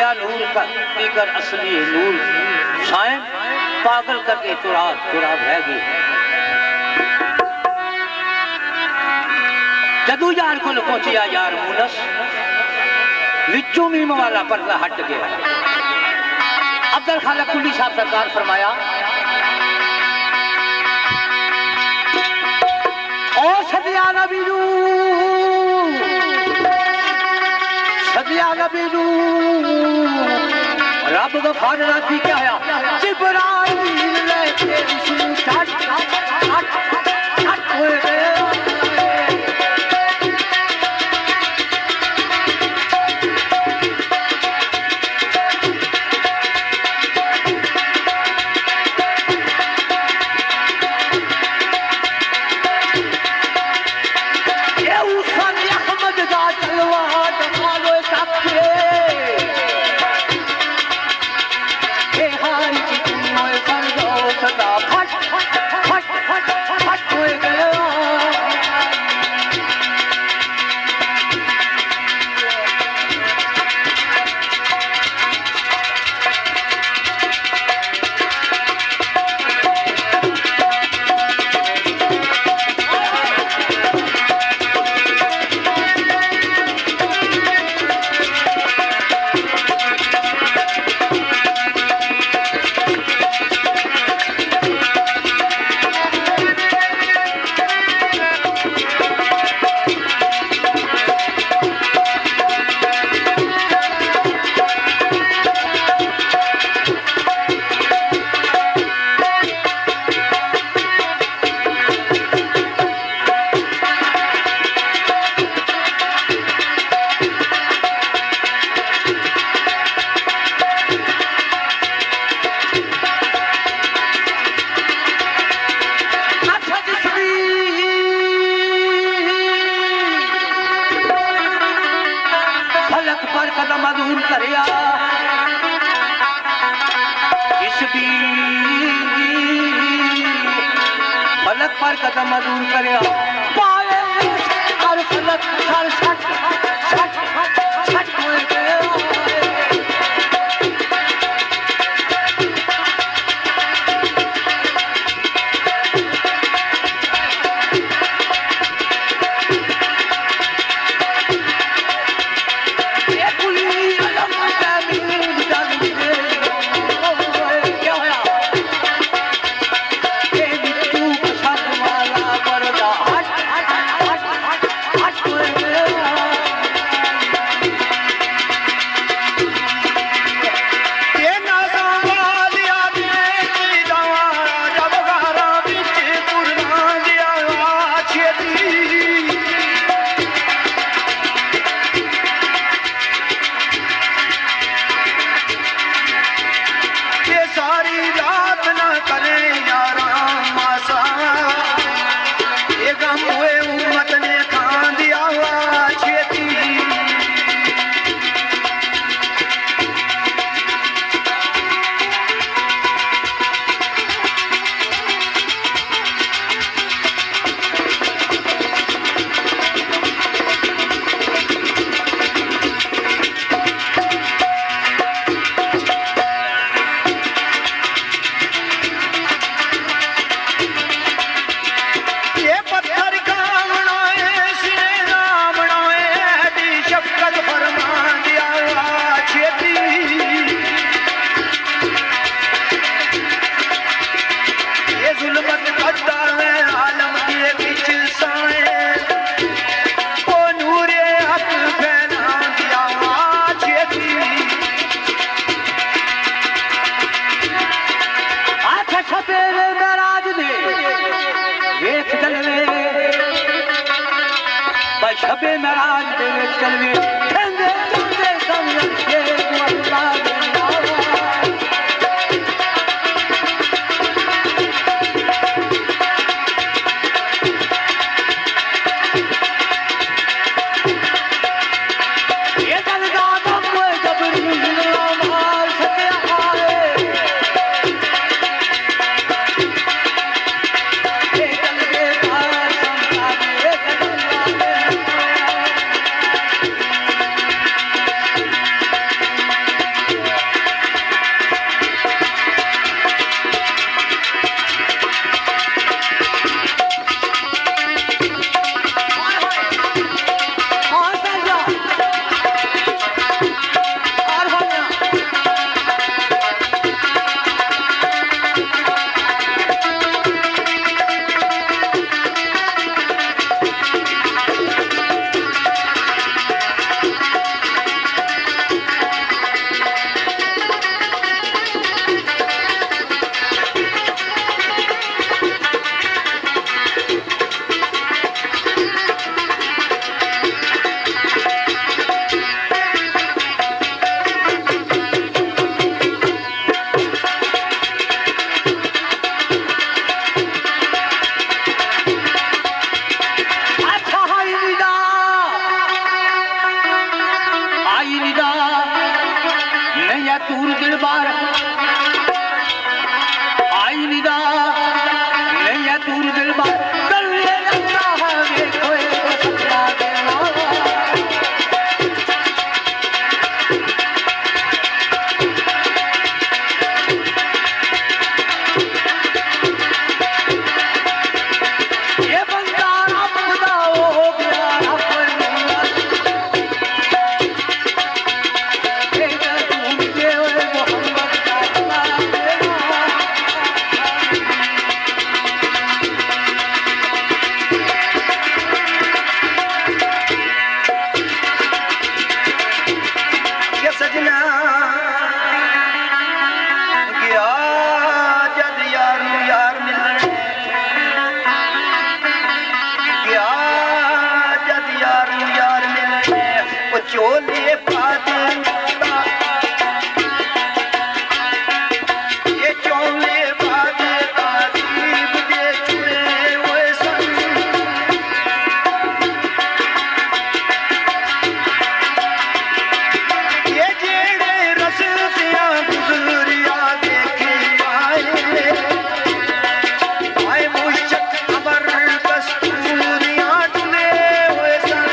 तेरा नूर का पीकर असली नूर शायद पागल करके तुराब रह गई। जदू यार को पहुंचिया यार मुनस विचू मीम वाला पर्दा हट गया। अब्दुल खालिक कुली साहब सरकार फरमाया ओ सदिया नबी नू रब गफार राती क्या आया जिब्राइल लेके उसनू छट होए गए। पर कदम दूर करे पाए और फलक हर सट सट सट होए गए। छबे महाराज दे चलवे ठंडे ठंडे समझ के तूर दिल बार आई निदा नहीं है तूर दिल बार कर ले रखा है देखो सपना देना चोले पाते ये चोले पाते तारीफ दे चुने वो सन ये जेड़े रस्तियां गुजरिया देखे आए मुश्क अमर कस्तूरियां डुले वो सन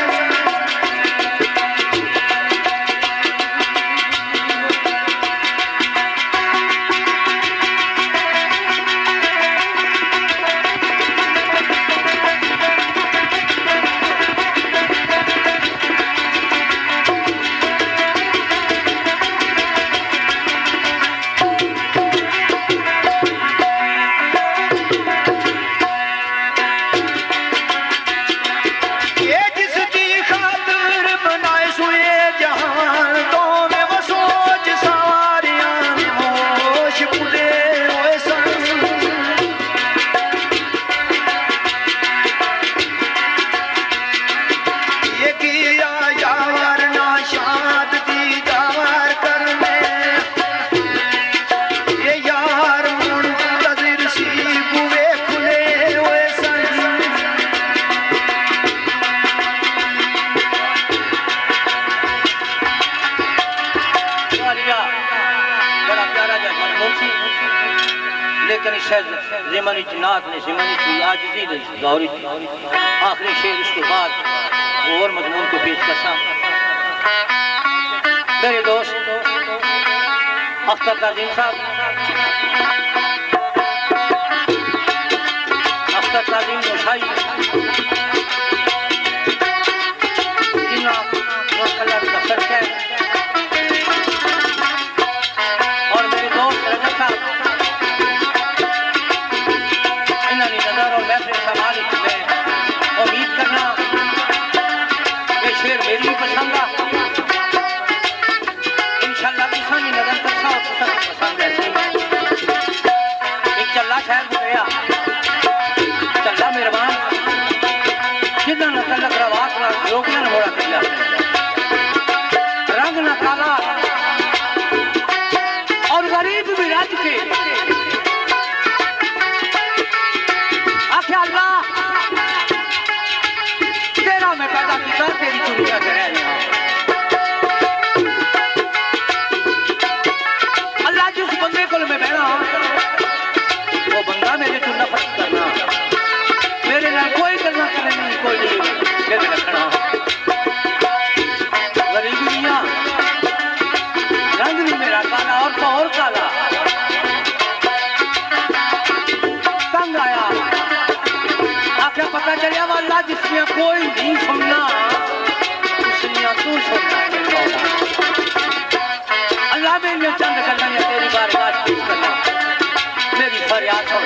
ज़िमनी नात ने ज़िमनी की आजिज़ी ने गौरी आखिरी शेर इसके बाद और मजमून को पेश करता मेरे दोस्त अख्तर ताज़ीम साहब अख्तर ताज़ीम नौशाई और मेरे दोस्त रजत साहब उम्मीद करना ये शेर मेरी पसंद आ इंशाल्लाह किसानी नजर करता हो पसंद है एक चल्ला शहर गया चल्ला मेहरबान जिदा न तलक रवात ना रोकना न मोड़ा किया रंग न काला और गरीब भी राज के मैं पैदा किया तेरी दुनिया से रह रहा अल्लाह जिस बंदे को मैं बहना वो बंदा मेरे को नफरत करना मेरे नाल कोई करना नहीं कोई नहीं मेरे रखना गरीब दुनिया रंग भी मेरा काला और तो और काला तंग आया आखिर पता चलिया वो अल्लाह जिसने कोई नहीं सुनना उसने तू सुनना अल्लाह मैंने चंद करना है तेरी बारगाह पेश करना मेरी फरियाद सुन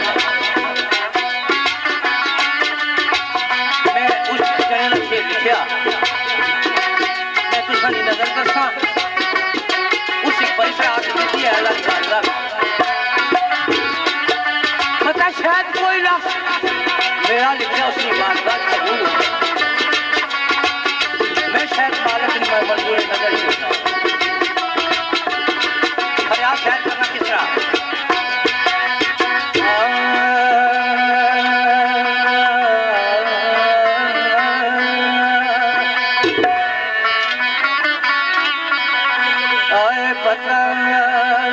मैं उस चैनल से लिखा मैं तुझे नजर करता उसी परिसर आके देती है अल्लाह की बारगाह पता शायद कोई लफ्ज़ मेरा लिखा उसकी बारगाह कबूल मैं शायद मालिक नहीं मैं मजबूर नजर ही फरियाद शायद करना किस तरह आए पता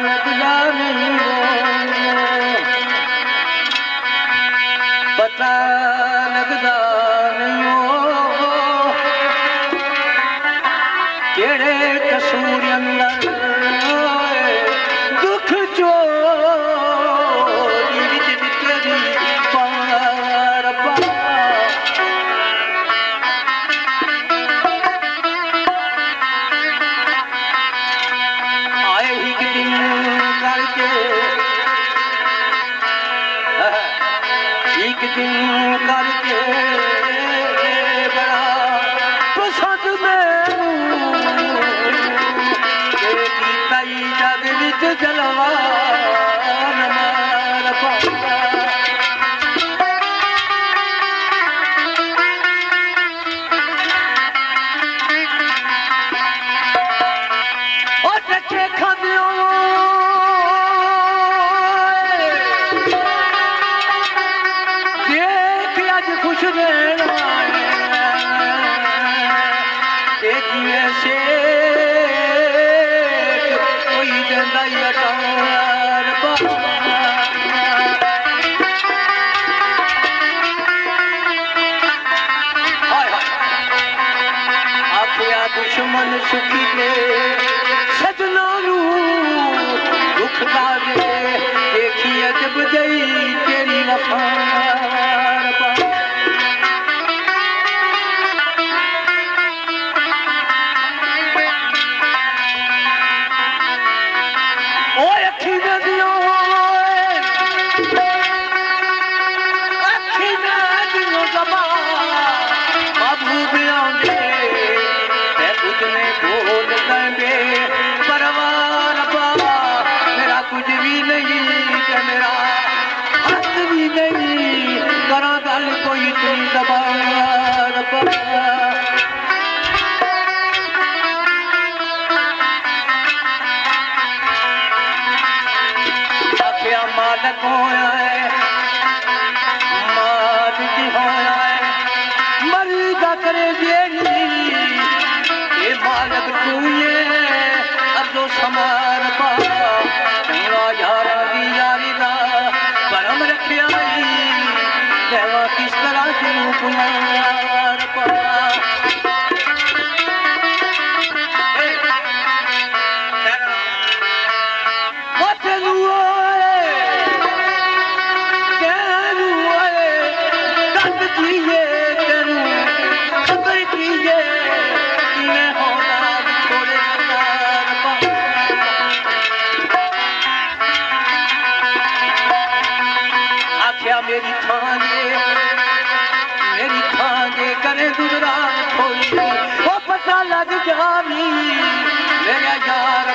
लगदा नहीं पता लगदा नहीं केड़े कसूर अंदर दुख चोरी विच तेरी पार आए ही दिन करके एक दिन करके बड़ा पसंद जग विच जलवा रखे खादियो देख अज खुश रहना देखिए से आखिया दुश्मन सुखी ने सजना दुख लागे देखिए जब गई तेरी वफा मालक होया है मालिक होया है मरीदा करे जेरी ये मालक तू ये अजो समार पा चंगा यारा दी यारी दा परम रखिया देवा किस तरह क्यों पुनार पा मेरी खाने करे गुजरा खोई वो पता लग जावी मेरा यार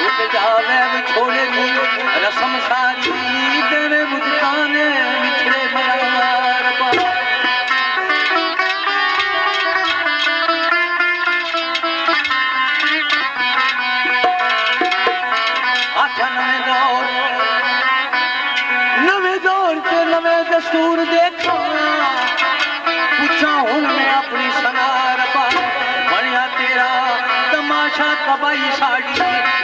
उठ जावे छोड़ेगी रसम सारी तेरे मुझकाने बिछड़े मेरा यार आखा नवे दौर नवे दस्तूर देखा पूछा हूं मैं अपनी सनार पर बनया तेरा तमाशा कबाई साड़ी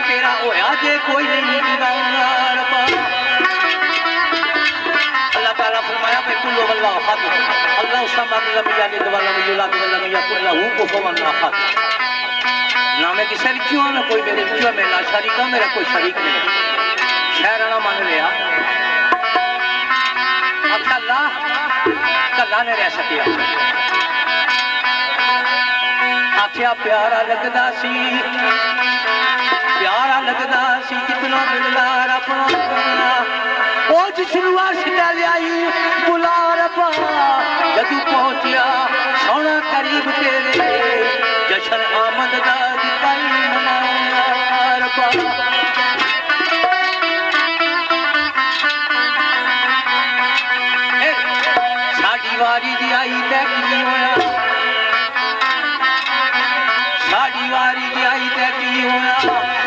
तेरा होया जे कोई नहीं दीदार पर अल्लाह ताला फरमाया पे कुल्लु वल्लाह अहद अल्लाह समद लम यलिद व लम यूलद व लम यकुल लहू कुफुवन अहद ना मैं किसी क्यों ना कोई मेरे क्यों मेरा शरीक मेरा कोई शरीक नहीं शहर ना मान लिया कला ने रह सकिया आखिया प्यारा लगदा सी कितना दिलदार अपना ओ जिसनू आशिका लियाई बुलार पा जदू पहुंचिया सोना करीब तेरे जशन आमद दा दिताई मनार पा वारी दी आई तैकी होया साड़ी वारी दी आई तैकी होया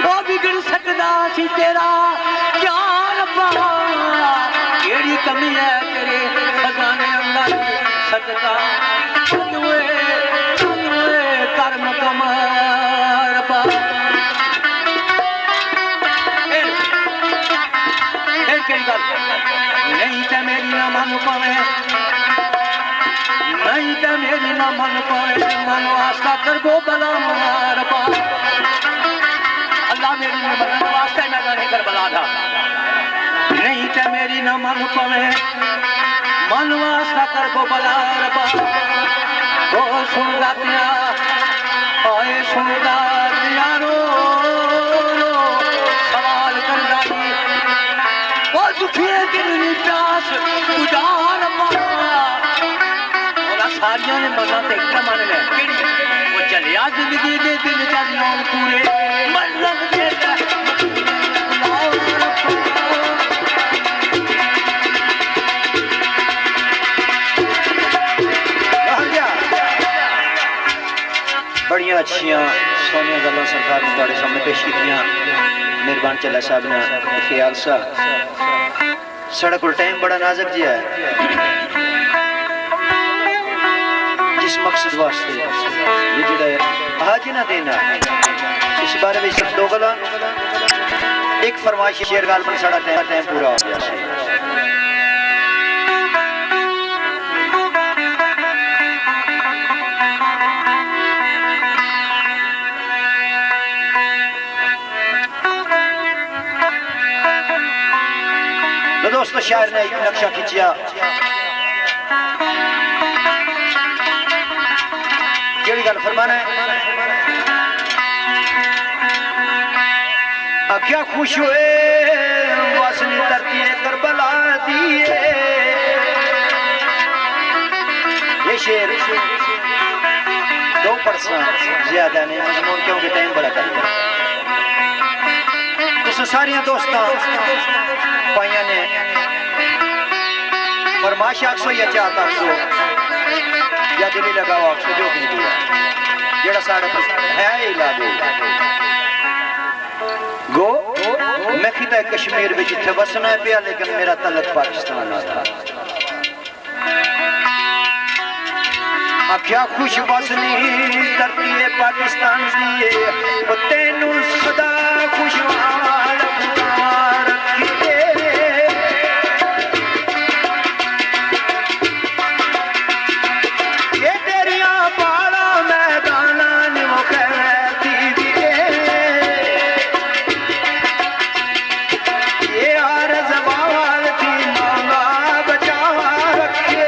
वो बिगड़ सकदा सी तेरा क्या रब्बा केड़ी कमी है तेरे खजाने अंदर सदका कर्म कमार रब्बा मेरी गल नहीं ते मेरी ना मन पावे नहीं ते मेरी ना मन पावे मन वास्ता कर गो बला मार पा अल्लाह मेरी ने मन वास्ते मैं नहीं कर बला था नहीं ते मेरी ना मन पावे मन वास्ता कर गो बला पा ओ सुनदा पिया आए सुनदा यारो सवाल कर दाई ओ दुखिए दिल प्यास उजाड़ मारा और सारियां ने मना ते एक मन ले वो चलिया जिंदगी दे दिन चलियों पूरे मतलब दे बड़िया अच्छिया सोनिया गल्लां सरकार ने तुहाडे सामने पेश कीतियां मेहरबान चला साहब ने ख्याल सा साढ़े को टाइम बड़ा नाजुक जी है जिस मकसद वास्ते ये जिहड़ा आज ना देना इस बारे में सिर्फ दो गल्लां एक फरमाइश शेर गाल पर साढ़ा टाइम पूरा हो गया दोस्तों शायर ने एक नक्शा खींचा केड़ी गल फरमाना है क्या खुश हुए वासनी धरती करबला दिए ये शेर 2% ज्यादा नहीं मजमून क्योंकि टाइम बड़ा करता तो सारिया दोस्तों पाइया ने फरमाइश आखसो या चाहत आखसो या दिली लगाओ आखसो जो भी दिया जेड़ा साढ़े है ही ला दो गो मैं खिता कश्मीर में जिथे बसना है पिया लेकिन मेरा तलक पाकिस्तान ना था आख्या खुश बसनी धरती है पाकिस्तान दिए वो तेनू सदा खुशहाल रखिए ये तेरिया पाला मैदाना ने वो कहती दिए ये आरज़ बाल थी मांगा बचा रखे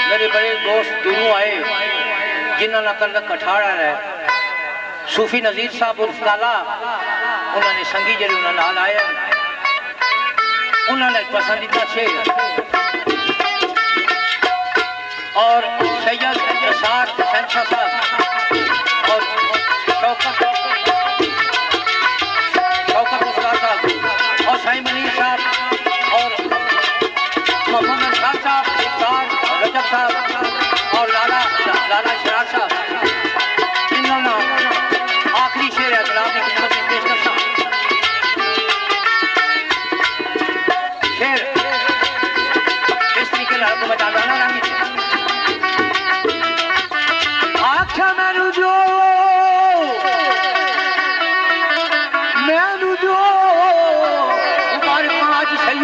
मेरे बड़े दोस्त दूरों आए जिन्होंने तलक कठाड़ा है सूफी नजीर साहब उर्फ काला उन्होंने संगी जो उन्होंने नाल आए उन्होंने पसंदीदा शेर और सैयद निसार शहंशाह साहब और शौकत उस्ताद साहब और साईं मनीर साहब और मोहम्मद अंसार साहब, इफ्तार रजब साहब और लाला शरार साहब, इन दोनों आखिरी शेर है जनाब की खिदमत में पेश करता हूं। शेर इस तरीके लाल को बता गाना नहीं आख्या मैनू जो हमारे पाँच सही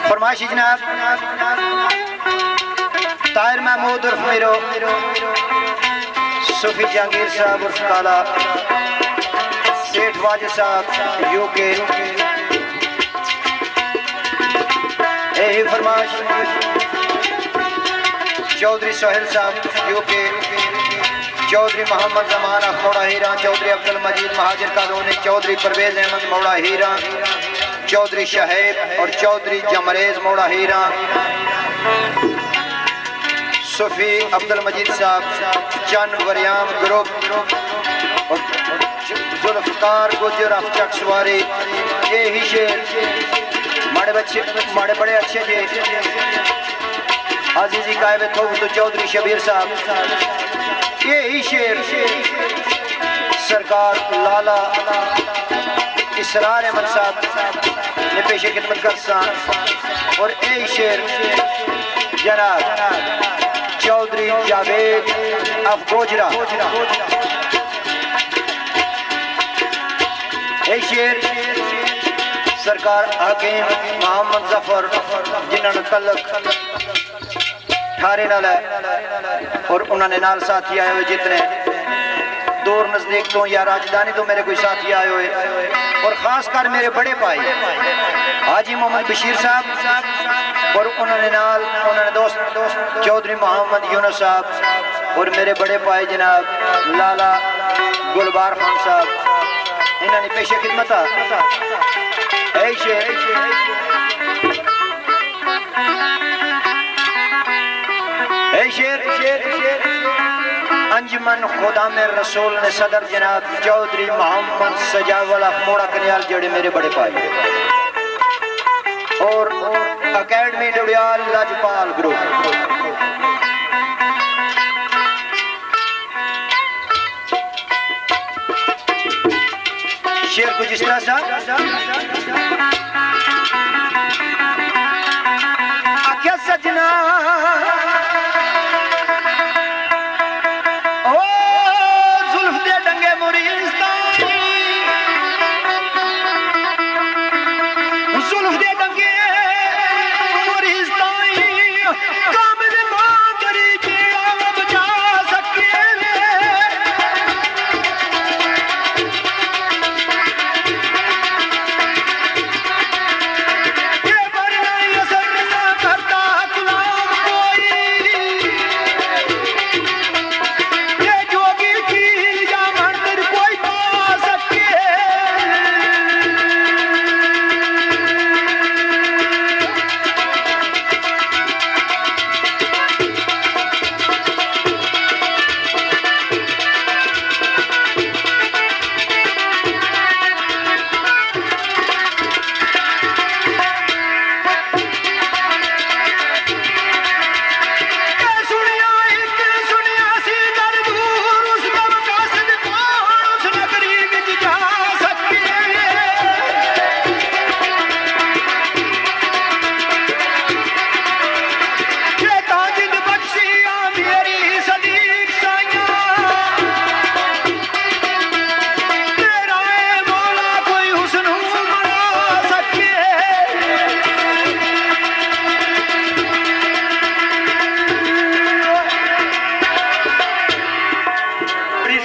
फरमाइशी जनाब ताहिर महमूद उर्फ मेरो सूफी जहांगीर साहब उर्फ काला सेठ वाजिद साहब यूके यही फरमाइश चौधरी सोहेल साहब यूके चौधरी मोहम्मद जमान मौड़ा हीरा चौधरी अब्दुल मजीद महाजिर कानूनी चौधरी परवेज अहमद मौड़ा हीरा चौधरी शहेब और चौधरी जमरेज मौड़ा हीरा सूफी अब्दुल मजीद साहब चन वरियाम ग्रुप और जुल्फकार गुजर अफचक सवारी ये ही शेर माड़े बड़े अच्छे जे आजीजी कायब तो चौधरी शबीर साहब ये ही शेर सरकार लाला इसरार अहमद साहब ने पेशे खिदमत कर और यही शेर जनाब चौधरी जावेद अफगोजरा यही शेर सरकार हकीम मोहम्मद जफर जिन्होंने तलक ठारे नाल है और उन्होंने नाल साथी आए हुए जितने दूर नजदीक तो या राजधानी तो मेरे कोई साथी आए हुए और खास कर मेरे बड़े भाई हाजी मोहम्मद बशीर साहब और उन्होंने दोस्त चौधरी मोहम्मद यूनुस साहब और मेरे बड़े भाई जनाब लाला गुलबार खान साहब इन्होंने पेशे खिदमत अंजुमन खुदा में रसूल ने सदर जनाब चौधरी मोहम्मद सजावला मोड़ा कन्याल जोड़े मेरे बड़े भाई और अकेडमी डुडियाल लजपाल ग्रुप। शेर कुछ इस तरह सा